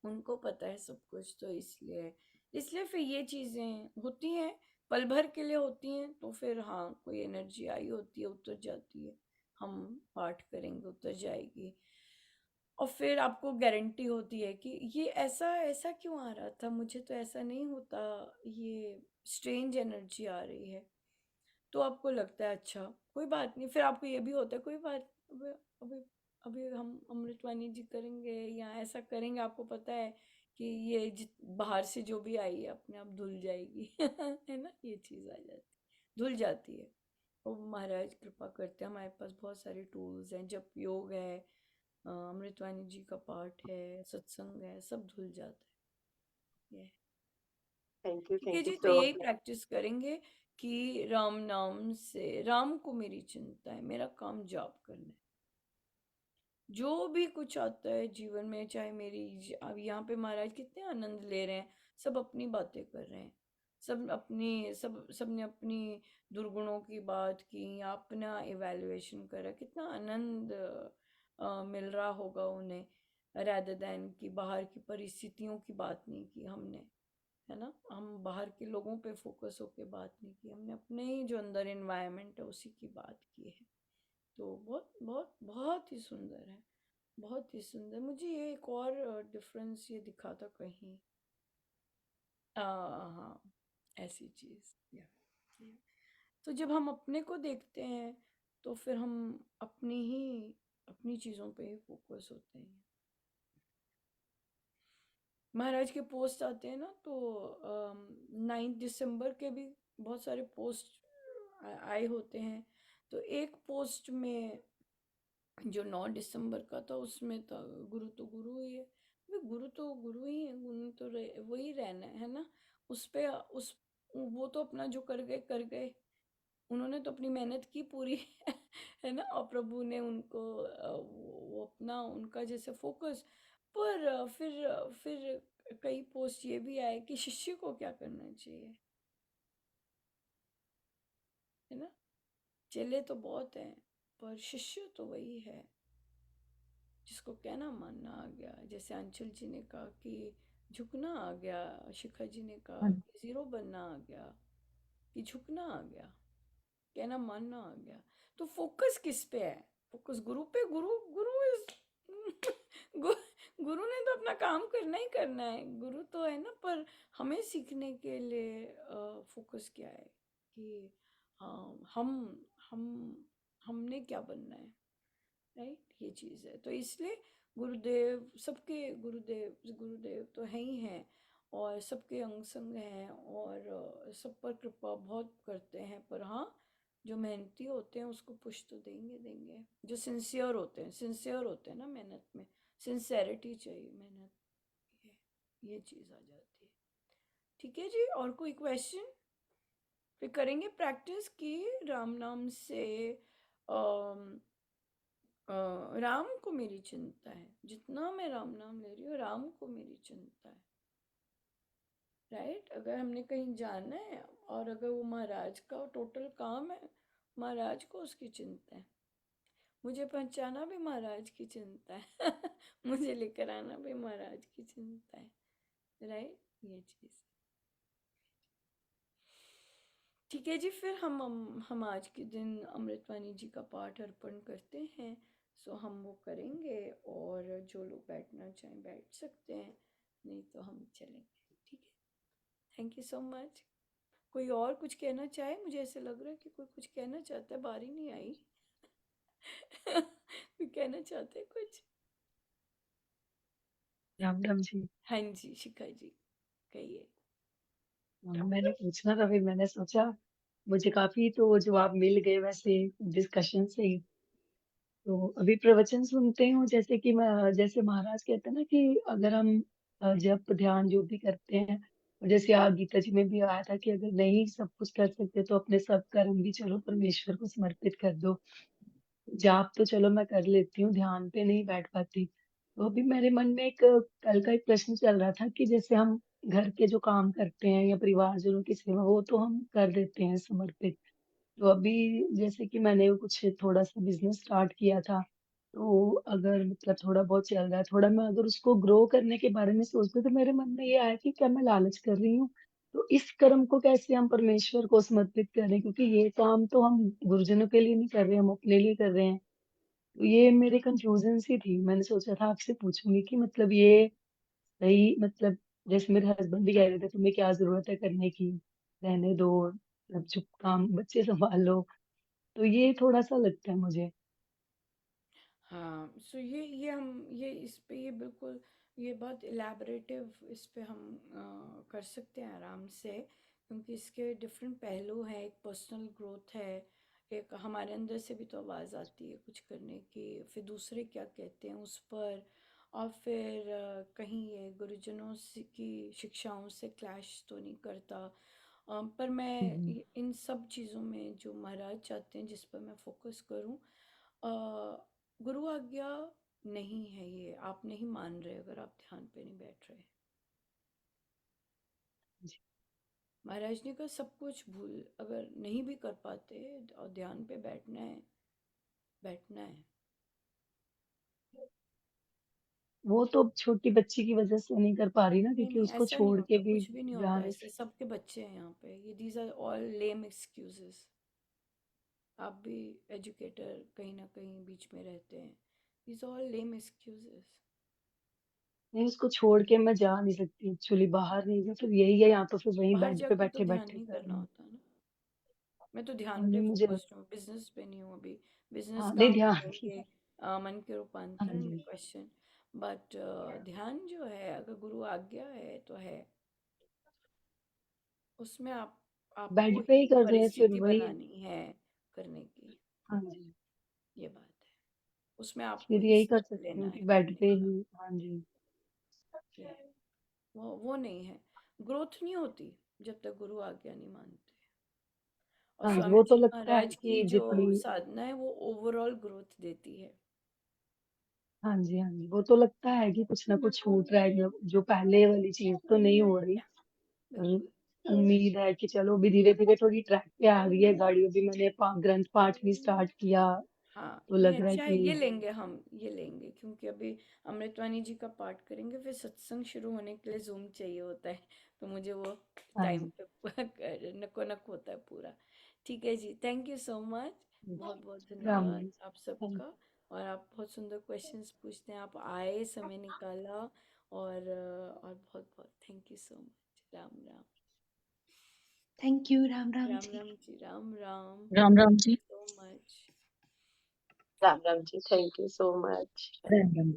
उनको पता है सब कुछ, तो इसलिए इसलिए फिर ये चीज़ें होती हैं, पल भर के लिए होती हैं, तो फिर हाँ कोई एनर्जी आई होती है, उतर जाती है, हम पाठ करेंगे उतर जाएगी, और फिर आपको गारंटी होती है कि ये ऐसा ऐसा क्यों आ रहा था, मुझे तो ऐसा नहीं होता, ये स्ट्रेंज एनर्जी आ रही है, तो आपको लगता है अच्छा कोई बात नहीं, फिर आपको ये भी होता है कोई बात, अभी अभी अभी हम अमृतवाणी जी करेंगे या ऐसा करेंगे, आपको पता है कि ये बाहर से जो भी आई है अपने आप धुल जाएगी है ना, ये चीज़ आ जाती, धुल जाती है। वो महाराज कृपा करते हैं, हमारे पास बहुत सारे टूल्स हैं, जब योग है, अमृतवाणी जी का पाठ है, सत्संग है, सब धुल जाता है ये। ठीक है थैंक यू जी, तो सो यही मच। प्रैक्टिस करेंगे कि राम नाम से, राम को मेरी चिंता है, मेरा काम जाप करना है, जो भी कुछ आता है जीवन में, चाहे अब यहाँ पे महाराज कितने आनंद ले रहे हैं, सब अपनी बातें कर रहे हैं, सबने अपनी दुर्गुणों की बात की, अपना इवैल्यूएशन करा, कितना आनंद मिल रहा होगा उन्हें, rather than कि बाहर की परिस्थितियों की बात नहीं की हमने, है ना। हम बाहर के लोगों पे फोकस होके बात नहीं की, हमने अपने ही जो अंदर एनवायरनमेंट है उसी की बात की है। तो बहुत बहुत बहुत ही सुंदर है, बहुत ही सुंदर। मुझे ये एक और डिफरेंस ये दिखा था कहीं, हाँ, ऐसी चीज या। तो जब हम अपने को देखते हैं तो फिर हम अपनी चीजों पे ही फोकस होते हैं। महाराज के पोस्ट आते हैं ना, तो 9 दिसंबर के भी बहुत सारे पोस्ट आए होते हैं। तो एक पोस्ट में जो 9 दिसंबर का था उसमें था, गुरु तो गुरु ही है। गुरु तो गुरु ही है, गुरु तो वही रहना है ना। उस पे उस वो तो अपना जो कर गए, उन्होंने तो अपनी मेहनत की पूरी है ना। और प्रभु ने उनको वो अपना उनका जैसे फोकस। पर फिर कई पोस्ट ये भी आए कि शिष्य को क्या करना चाहिए, है ना। चेले तो बहुत हैं, पर शिष्य तो वही है जिसको कहना मानना आ गया। जैसे अंचल जी ने कहा कि झुकना आ गया, शिखा जी ने कहा हाँ कि जीरो बनना आ गया, कि झुकना आ गया, कहना मानना आ गया। तो फोकस किस पे है? फोकस गुरु पे। गुरु इज गु, गुरु ने तो अपना काम करना ही करना है, गुरु तो है ना। पर हमें सीखने के लिए फोकस क्या है कि हाँ, हम हमने क्या बनना है, राइट। ये चीज़ है। तो इसलिए गुरुदेव, सबके गुरुदेव तो है ही हैं, और सबके अंग संग हैं, और सब पर कृपा बहुत करते हैं। पर हाँ, जो मेहनती होते हैं उसको पुश तो देंगे, जो सिंसियर होते हैं ना मेहनत में, सिंसेरिटी चाहिए मेहनत, ये चीज़ आ जाती है। ठीक है जी, और कोई क्वेश्चन? फिर करेंगे प्रैक्टिस की राम नाम से। अम, राम को मेरी चिंता है, जितना मैं राम नाम ले रही हूँ राम को मेरी चिंता है, राइट। अगर हमने कहीं जाना है और अगर वो महाराज का टोटल काम है, महाराज को उसकी चिंता है। मुझे पहुंचाना भी महाराज की चिंता है मुझे लेकर आना भी महाराज की चिंता है, राइट। ये चीज ठीक है जी। फिर हम आज के दिन अमृतवाणी जी का पाठ अर्पण करते हैं। सो हम वो करेंगे, और जो लोग बैठना चाहें बैठ सकते हैं, नहीं तो हम चलेंगे। ठीक है, थैंक यू सो मच। कोई और कुछ कहना चाहे? मुझे ऐसे लग रहा है कि कोई कुछ कहना चाहता है, बारी नहीं आई कोई कहना चाहते हैं कुछ? राम राम जी। हाँ जी, शिखा जी कहिए। मैंने पूछना था, फिर मैंने सोचा मुझे काफी तो जवाब मिल गए वैसे डिस्कशन से ही। तो अभी प्रवचन सुनते हूँ, जैसे कि मैं, जैसे महाराज कहते हैं ना कि अगर हम जप ध्यान जो भी करते हैं, और जैसे आप गीता जी में भी आया था कि अगर नहीं सब कुछ कर सकते तो अपने सब कर्म भी चलो परमेश्वर को समर्पित कर दो। जाप तो चलो मैं कर लेती हूँ, ध्यान पे नहीं बैठ पाती। तो अभी मेरे मन में एक कल का एक प्रश्न चल रहा था कि जैसे हम घर के जो काम करते हैं या परिवारजनों की सेवा, वो तो हम कर देते हैं समर्पित। तो अभी जैसे कि मैंने कुछ थोड़ा सा बिजनेस स्टार्ट किया था, तो अगर मतलब थोड़ा बहुत चल रहा है, थोड़ा मैं अगर उसको ग्रो करने के बारे में सोचती हूँ, तो मेरे मन में ये आया कि क्या मैं लालच कर रही हूँ? तो इस कर्म को कैसे हम परमेश्वर को समर्पित करें, क्योंकि ये काम तो हम गुरुजनों के लिए नहीं कर रहे, हम अपने लिए कर रहे हैं। तो ये मेरी कंफ्यूजन सी थी, मैंने सोचा था आपसे पूछूंगी कि मतलब ये सही, मतलब जैसे मेरे हस्बैंड भी कह रहे थे तुम्हें क्या जरूरत है करने की, रहने दो, अब चुप काम बच्चे संभाल लो। तो ये थोड़ा-सा लगता है मुझे। हाँ, सो ये इस पे ये बिल्कुल ये बहुत इलेबरेटिव इस पे हम कर सकते हैं आराम से, क्योंकि इसके डिफरेंट पहलू हैं। एक पर्सनल ग्रोथ है, एक हमारे अंदर से भी तो आवाज़ आती है कुछ करने की, फिर दूसरे क्या कहते हैं उस पर, और फिर कहीं ये गुरुजनों की शिक्षाओं से क्लैश तो नहीं करता। पर मैं हुँ, इन सब चीज़ों में जो महाराज चाहते हैं जिस पर मैं फोकस करूं, गुरु आज्ञा नहीं है ये, आप नहीं मान रहे अगर आप ध्यान पे नहीं बैठ रहे। जी। महाराज ने कहा सब कुछ भूल, अगर नहीं भी कर पाते और ध्यान पे बैठना है, बैठना है। वो तो छोटी बच्ची की वजह से नहीं कर पा रही ना, नहीं क्योंकि नहीं, उसको ऐसा नहीं छोड़ के होता, भी कुछ भी नहीं होता जाने ऐसे। सबके बच्चे हैं यहाँ पे, ये these are all lame excuses. आप भी एजुकेटर कहीं ना कहीं बीच में रहते हैं, दीज ऑल लेम एक्सक्यूजेस। नहीं, उसको छोड़ के मैं जा नहीं सकती एक्चुअली, बाहर नहीं, तो फिर यही है, या तो फिर वहीं बाहर बेड पे जाके तो बैठे ध्यान बैठे नहीं कर करना लूं। होता ना। मैं तो हाँ, ध्यान पे नहीं मुझे फोकस्ड हूँ, बिजनेस पे नहीं हूँ अभी। बिजनेस हाँ का नहीं, हम ध्यान की। करेंगे मन के हाँ रूपांतरण में जी। क्वेश्चन। बट ध्यान जो है, अगर गुरु आज्ञा है तो है, उसमें आपको बेड पे ही ही कर रहे हैं फिर परिस्थिति वही। बनानी है करने की। हाँ जी, ये बात है, उसमें आपको फिर ही यही कर स्टेप सकती लेना हूँ कि है बेड करने पे का। ही। हाँ जी। ये वो नहीं है, ग्रोथ नहीं होती जब तक गुरु आज्ञा नहीं मानते। और हाँ जी, स्वामी वो तो जी लगता है महाराज की कि जो जितनी। साधना है वो ओवरऑल ग्रोथ देती है। हाँ जी, हाँ जी, वो तो लगता है कि कुछ ना कुछ छूट रहा है, जो पहले वाली चीज तो नहीं हो रही। पर बिल्कुल। उम्मीद है कि चलो अभी धीरे धीरे थोड़ी ट्रैक पे आ रही है गाड़ी। अभी मैंने ग्रंथ पाठ भी स्टार्ट किया, हाँ, तो नहीं लग रहा है अच्छा है, ये कि। लेंगे हम, ये लेंगे, क्योंकि अभी अमृतवाणी जी का पाठ करेंगे, फिर सत्संग शुरू होने के लिए जूम चाहिए होता है, तो मुझे वो हाँ टाइम जी। पे नको नक होता है पूरा। ठीक है जी, थैंक यू सो मच, बहुत बहुत राम धन्यवाद राम। आप थैंक सबका। और आप बहुत सुंदर क्वेश्चंस पूछते हैं, आप आए, समय निकाला, और बहुत बहुत thank you so much. Ram Ram. Thank you. Ram Ram Ram ji. Ram ji, Ram Ram, Ram Ram thank ji. You so much. Ram Ram ji, thank you so much. Ram Ram.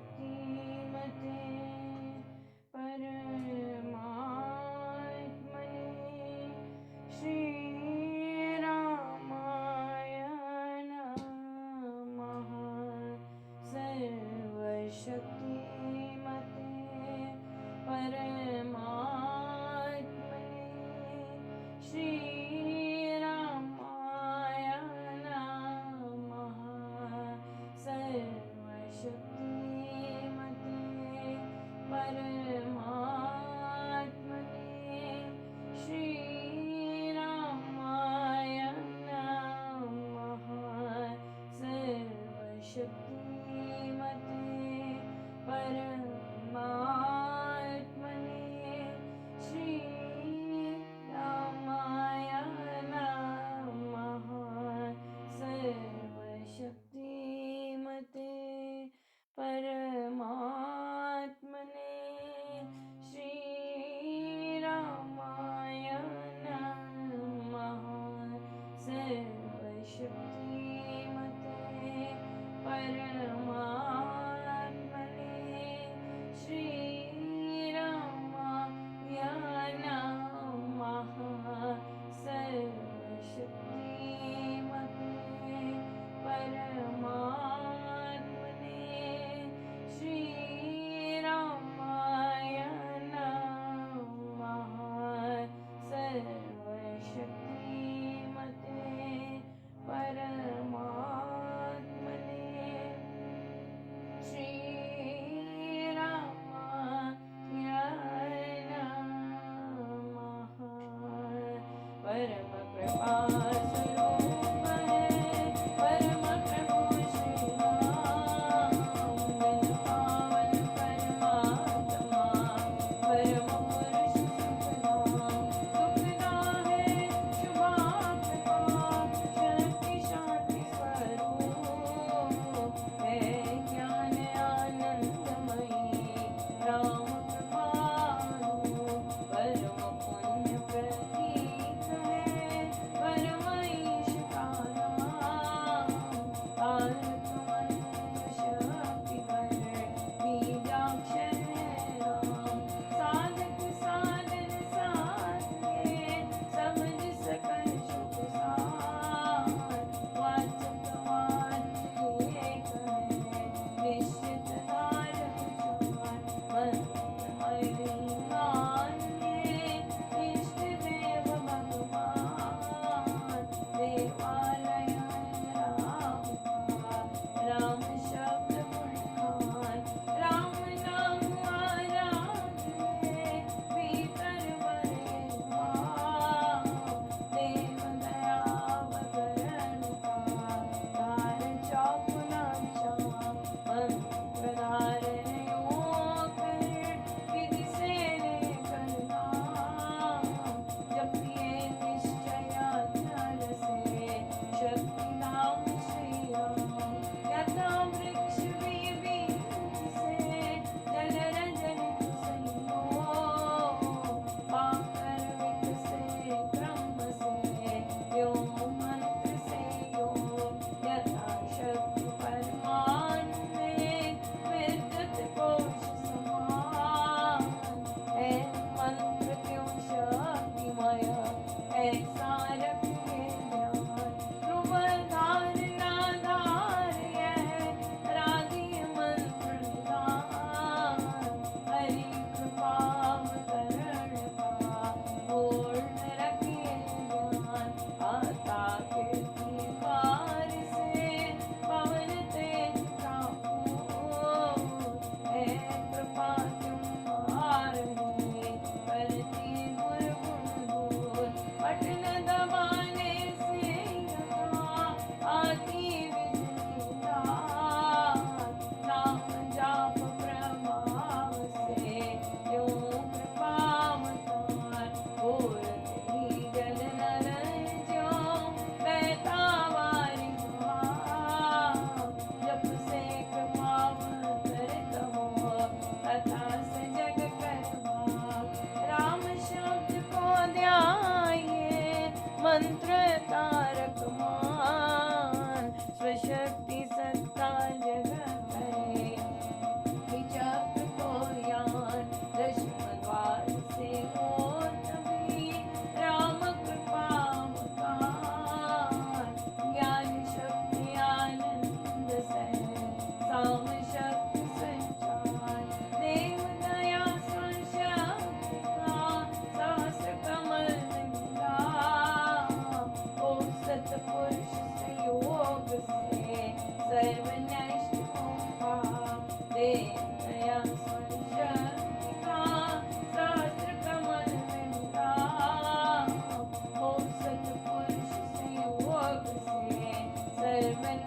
सर्वशक्तिमते परमात्मने श्रीरामाय नमः। सर्वशक्तिमते परमात्मने श्रीरामाय नमः। सर्वशक्तिमते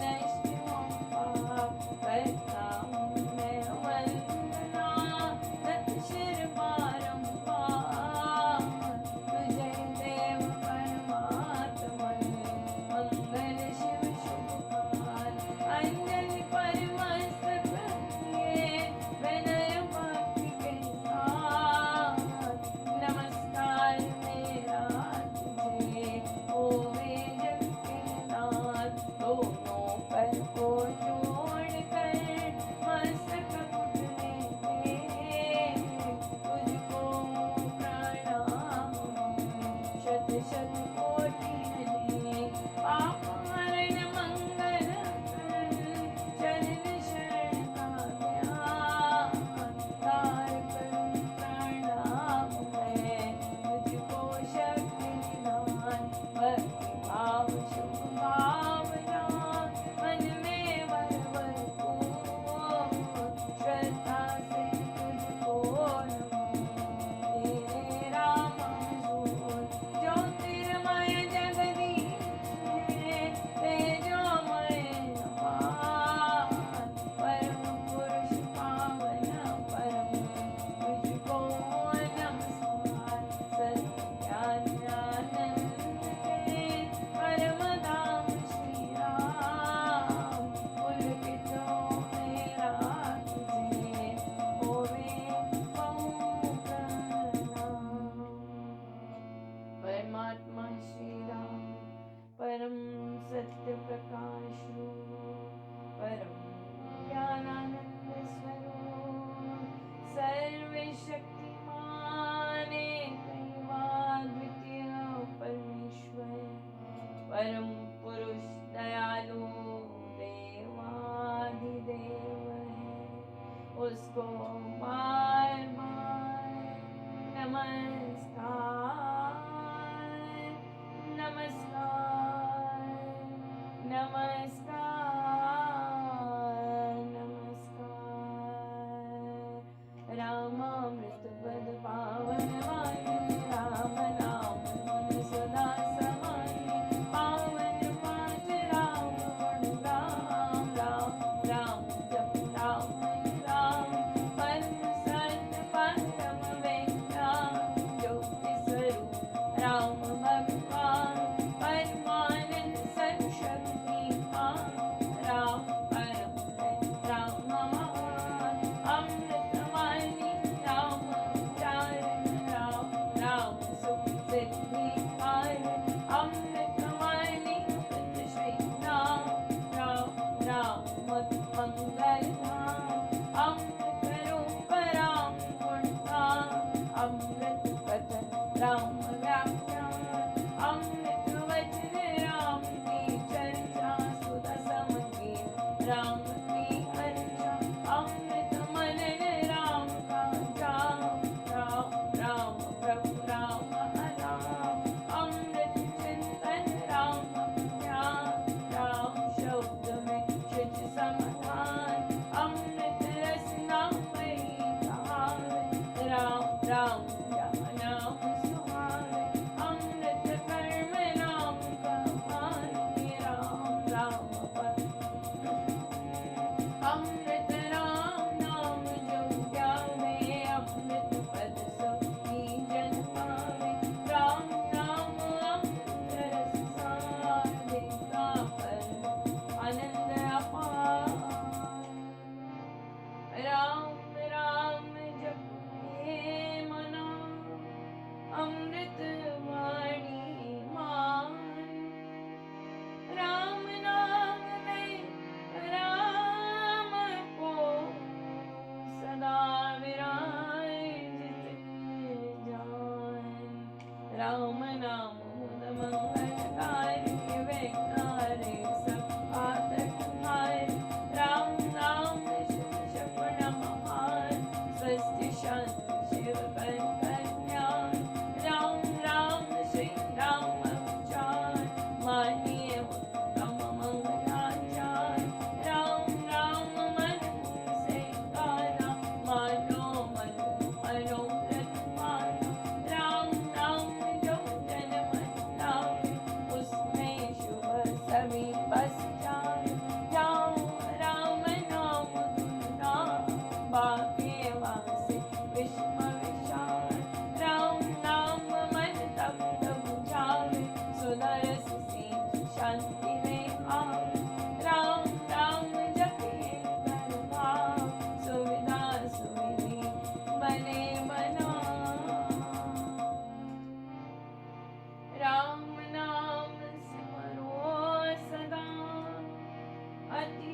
नश्ट पाप करता हूँ मैं वंदना नत शिर बारंबार तुझे देव परमात्मन मंगल शिव शुभकार अंजलि परमस्तक किए विनय भक्ति के साथ नमस्कार मेरा तुझे ओ वे जग के नाथ दोनों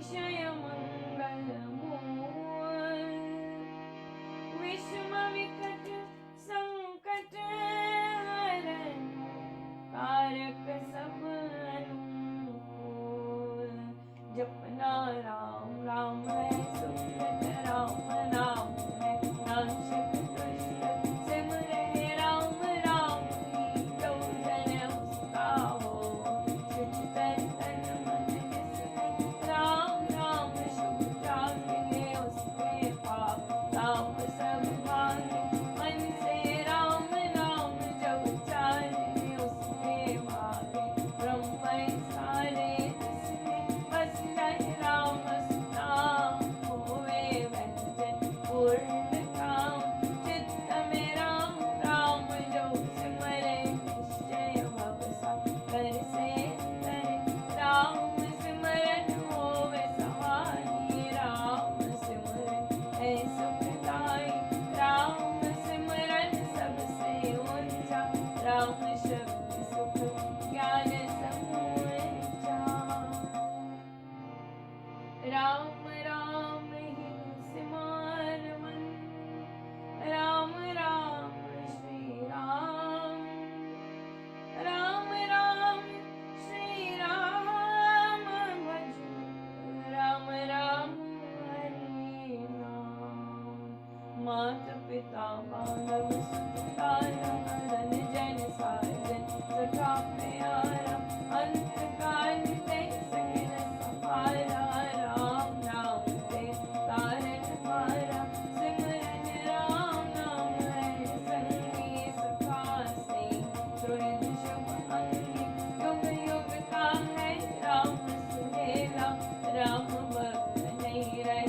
विषय मंगल मूल, विषम विकट संकट हरण, कारक सब अनुकूल। जपना राम राम है सुखद, राम नाम है नाशक दुष्ट, सिमरे राम राम की जो जन उसका हो, शुच तन तन मन जिसमें राम राम शुभ जागे उसके पाप, ताप सब भागे मन से राम नाम जब चाहे उसके भागे, ब्रह्म सारे जिसमें बस जाए राम नाम, होवे व्यंजन पूर्ण काम, चित्त में राम राम जो सिमरे, निश्चय भवसा कर से तरे, राम सिमरन होवे सहाई, राम सिमरन है सुखदाई, राम सिमरन सबसे ऊंचा, राम शब्द सुख ज्ञान समूचा। राम राम ही सिमर मन, राम राम श्री राम, राम राम श्री राम भज, राम राम हरि नाम। माता पिता बांधव सुत तारा, धन जन साजन सखा प्यारा, अंत काल ते सगल सहारा, राम नाम ते तारन हारा, सिमरन राम नाम है संगी, सखा से सुहृद शुभ अंगी, युग युग का है राम सुहेला, राम भक्त नहीं रहे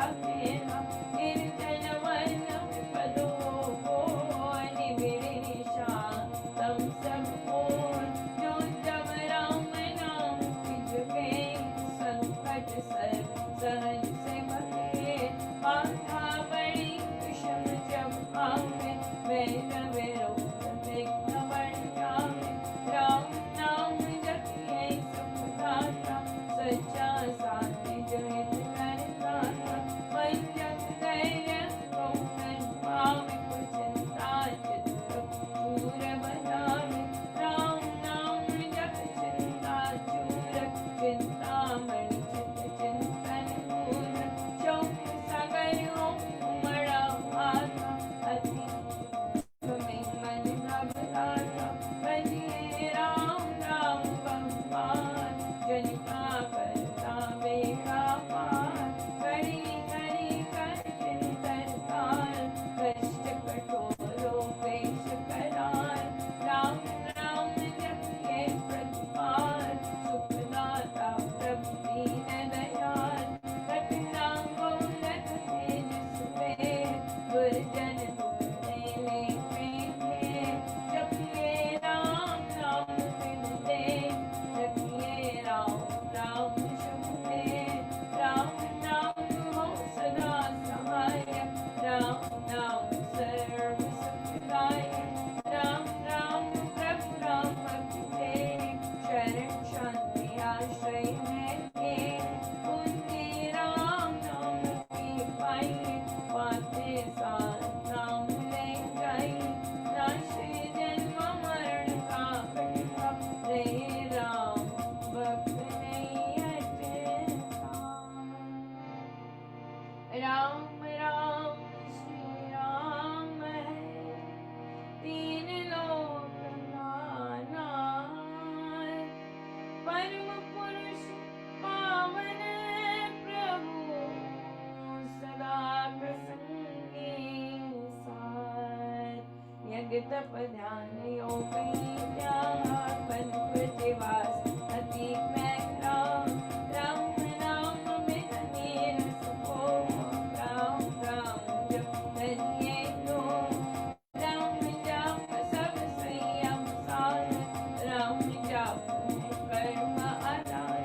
अकेला, निर्जन वन विपदो को निबिड़ निशान, तम सब ओर जो जब राम नाम की जुगे, संकट सर सहज से भगे, बाधा बड़ी विषम जब आवे, वैर विरोध विघ्न बढ़ जावे, राम नाम जपिए सुखदाता, सच्चा साथ जो हित करता था, मन जग धैर्य को मन पावे, कुछ चिंता चित्त चूर बनावे, राम नाम जप चिंता चूर, चिंतामणि चित्त चिंतन पूर्ण, शोक सागर हो उमड़ा आता, अति तुम्हें मन घबराता, कहिए राम राम भगवान, जन का करता बेड़ा पार, घड़ी घड़ी कर चिंतन काल, कष्ट कठोरों पेश करार, राम राम जपिए प्रतिपाल, सुखदाता प्रभु दीन दयाल, कठिनांगों रख तेज सुबेद, दुर्जन दुख दे लेके घेर, जपिए राम नाम बिन दे, रखिए राम राम शुभ दे, राम नाम हो सदा सहायक, राम नाम सर्व सुखदायक, राम राम प्रभु राम भक्ति तेरे, शरण शांति आश्रय है तेरे, कुंजी राम नाम की पाइए, पाते साथ नाम ले जाइए, नाशे जन्म मरण का कटका, रे राम भक्त नहीं हटता। राम राम श्री राम है, तीन लोक नाना, परम पुरुष पावन प्रभु, सदा प्रसंगी सार, यज्ञ तप ध्यान योग त्याग, बन प्रतिवास अति मैं राम, राम नाम बिन नीरस को, राम राम जप करिए तो, राम जाप सब संयम सार, राम जाप है परम आधार,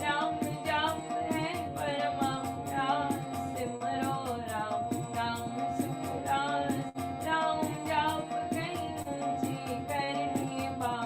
राम जाप है परम आधार, सिमरो राम नाम सुखदार, राम जाप कहीं ऊंची करनी बात,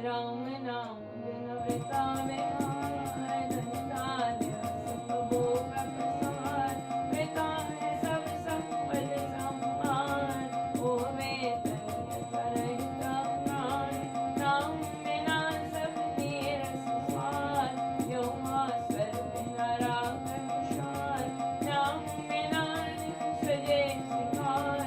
राम नाम बिन वृतावे धन्य सुख भोग प्रसाद वृता है सब संपद सम्मान होवे तनिय तरहित प्राण नाम बिना सब नीरस स्वाद यो स्वर बिना राग विशाल नाम बिना सजे शिकार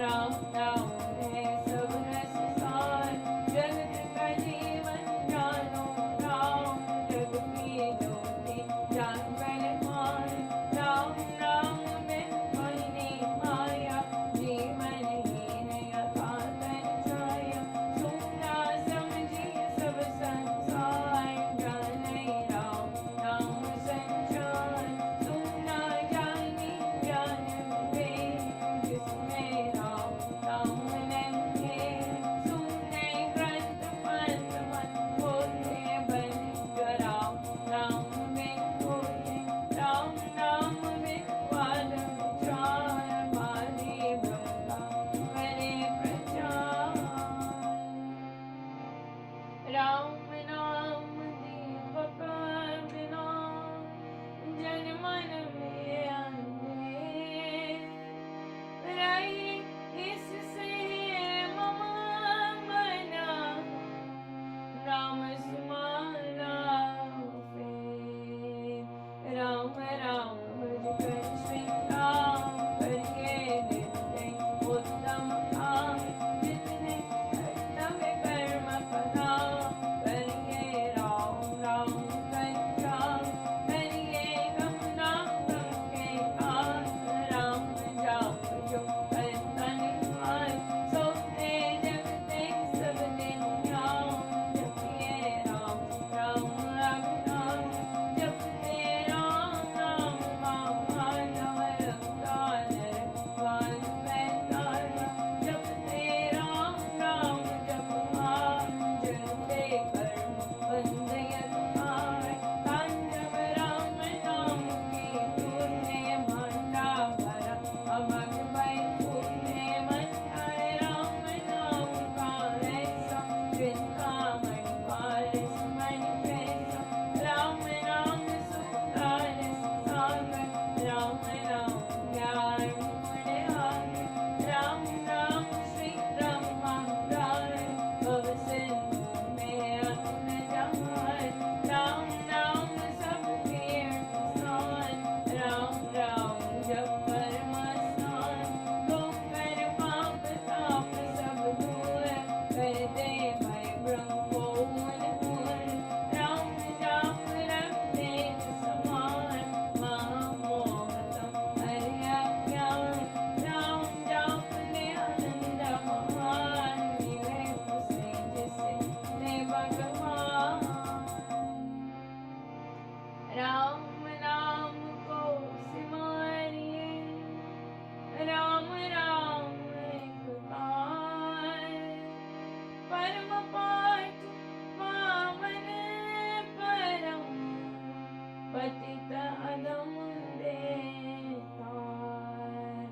राम नाम है सब रस सार जगत का जीवन जानो राम जग की ज्योति जान बलवान राम नाम में मोहिनी माया जीवन हीन यथातन छाया सुना समझी सब संसार जाने राम नाम संचार सुना जानी ज्ञान विवेक जिसमें राम नाम नंगे सुनने ग्रंथ पंथ मत बोले बन राम नाम में खोए राम नाम में वाद विचार माने ब्रह्मा करे प्रचार राम नाम दीपक बिना जन मन में अंधेर रही इससे मम मना राम स्मरा फेर राम राम भजकर श्री राम करिए नित्य उत्तम काम जितने कर्तव्य कर्म पदा करिए राम राम कंचाम करिए गम नाम गम के काज राम जाप जो तन हाय सोते जगते सब दिन ध्यान जपिए राम राम अभिराम जपते राम राम माधव अवतार वान पैतारा जपते राम राम जपमान जलते कर्म बंदयत पार तांडव राम नाम की तूने मांडा भरा अमर भय तूने मंडाए राम नाम का ऐसा चिंतामणि पारस मणि कैसा राम नाम सुखार सागर राम नाम ज्ञान गुण आगे राम नाम श्री ब्रह्मा गाय भव सिंधु में अन्न जहाय राम नाम सब तीर्थ स्थान राम राम जप परमासान तो कर पाप ताप सब दूर कर दे भय ब्रह्म को मूल मूल राम जाप रखते समान महामोहतम हरि अज्ञान राम जाप ने आनंद महान विवेक से जिसे ने भगवान राम नाम को सिमरिए राम राम एक कार परम पाठ पावन परम पतित अधम देतार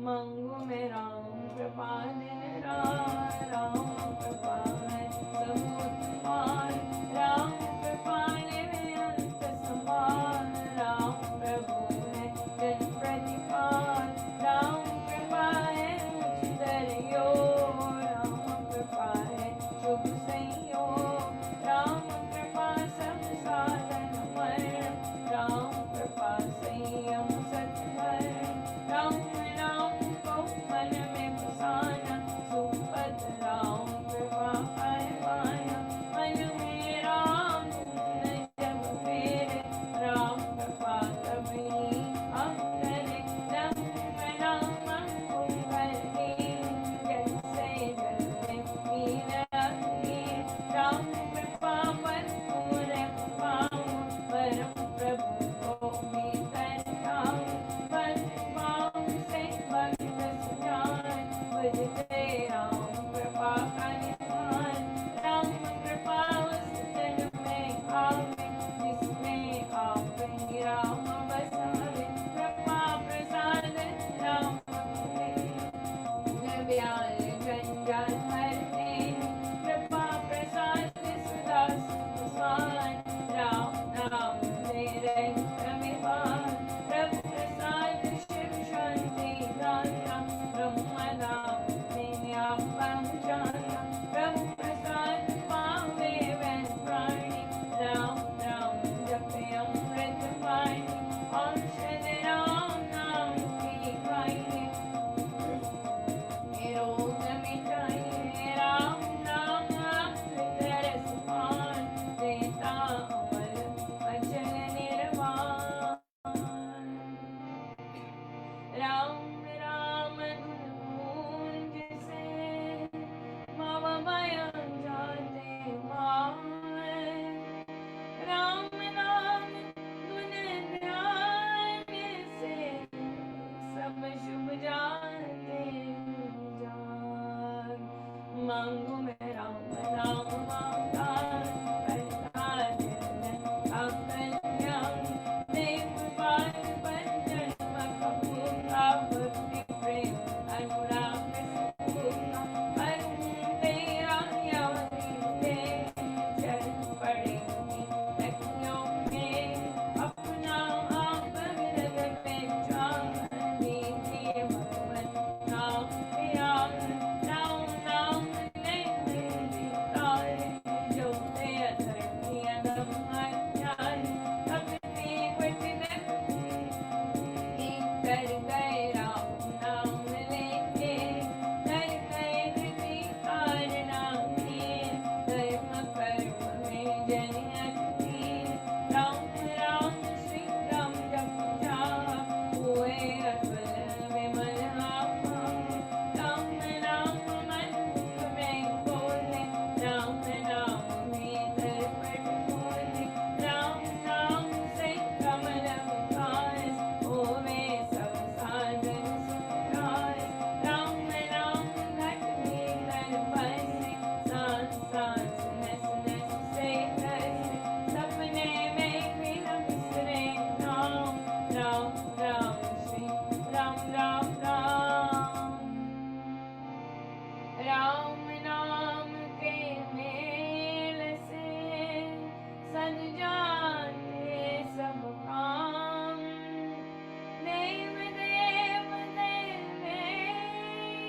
मंगू में राम कृपा दिन राम कृपा है सबूत पार राम कृपा में अंत समान राम प्रभु है जन प्रतिपाल राम कृपा है उच्च दरियो राम कृपा है शुभ संयोग राम कृपा सब साधन मर राम कृपा संयम सत्वर राम नाम को मन में बसाना वचन की कर गए राम नाम लेके, कर गए निर्विकार नाम किए, धर्म कर्म में जन अति, राम राम श्री राम जप जाप, हुए अकल विमल आपा, राम नाम मन मुख में बोले, राम नाम भीतर पट बोले, राम नाम से कमल विकास, होवे सब साधन सुखाय, राम नाम घट भीतर बसे, सांस सांस नस नस से रसे, सपने में भी न बिसरे नाम, राम राम श्री राम राम राम। राम नाम के मेल से सज जाते सब काम, देव देव देव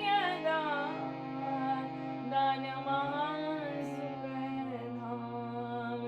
यदा, दान महासुख धाम।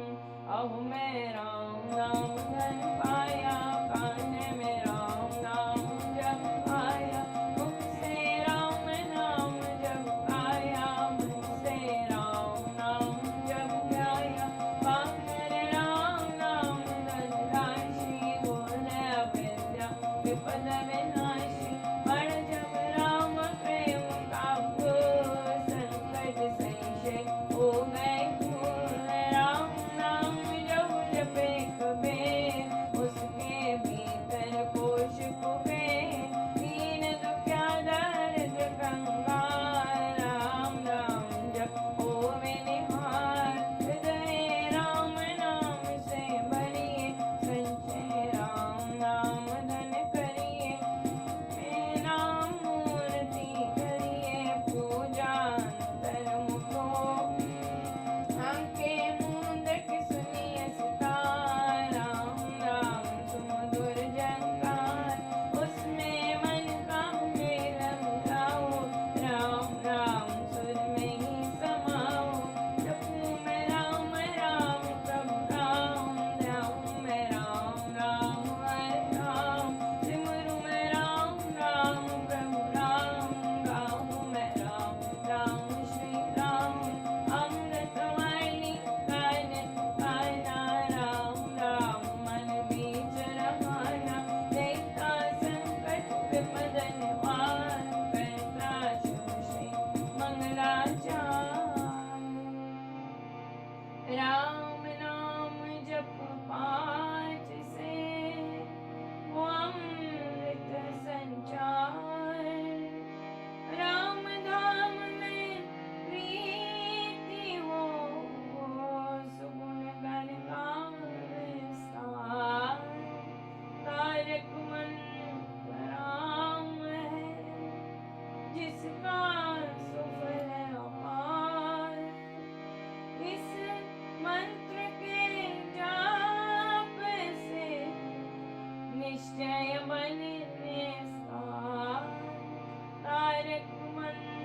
अहो मैं राम नाम धन पाया, कान में राम नाम जप आया, मुख से राम नाम जप आया, मन से राम नाम जप गाया, पाकर राम नाम धन राशि, बोले विद्या विपद विनाशी, पढ़ जब राम प्रेम का फूल, संकट संशय हो गए दूर, राम नाम जब जपे कबीर, उसके भीतर कोश कुबेर, दीन दुखिया दर्द कंगाल, राम राम जप होवे निहाल, हृदय राम नाम से भरिए, संचय राम नाम धन करिए, मेरा मूर्ति करिए पूजा अंतर्मुखो, आंखें मूंद के सुनिए सितार, राम राम सुमधुर जंकार, उसमें मन का मेल मिलाओ, राम राम सुर में ही समाओ, जपूं मैं राम राम प्रभु राम, ध्याऊं मैं राम राम हर राम, सिमरूं मैं राम राम प्रभु राम, गाऊं मैं राम राम श्री राम, अमृत वाणी गायन गाना, राम राम मन बीच रमाना, देखा संकट विपद निवार, करता शुभ श्री मंगलाचार। राम नाम जप पाठ से वो अमृत संचार, राम धाम में प्रीति हो, सुगुण गण का विस्तार, तारक मंत्र राम है, जिसका सुफल अपार, इस मंत्र के जाप से निश्चय बने निस्तार, तारक मंत्र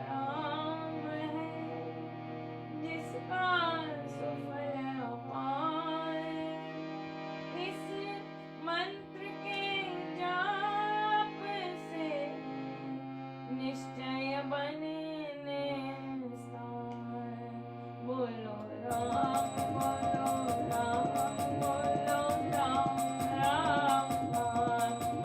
राम है, जिसका सुफल अपार, इस मंत्र के जाप से निश्चय बने निस्तार। बोलो राम बोलो राम बोलो राम, राम नाम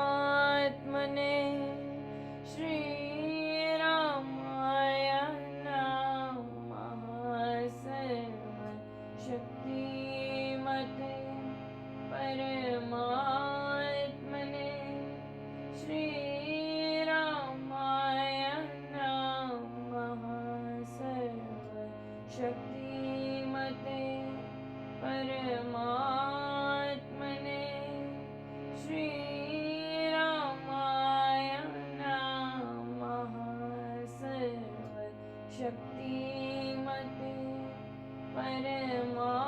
परमात्मने श्रीरामाय नमः सर्वशक्तिमते परमात्मने श्रीरामाय नमः सर्वशक्तिमते परमात्मने श्रीरामाय नमः सर्वशक्तिमते परमात्मने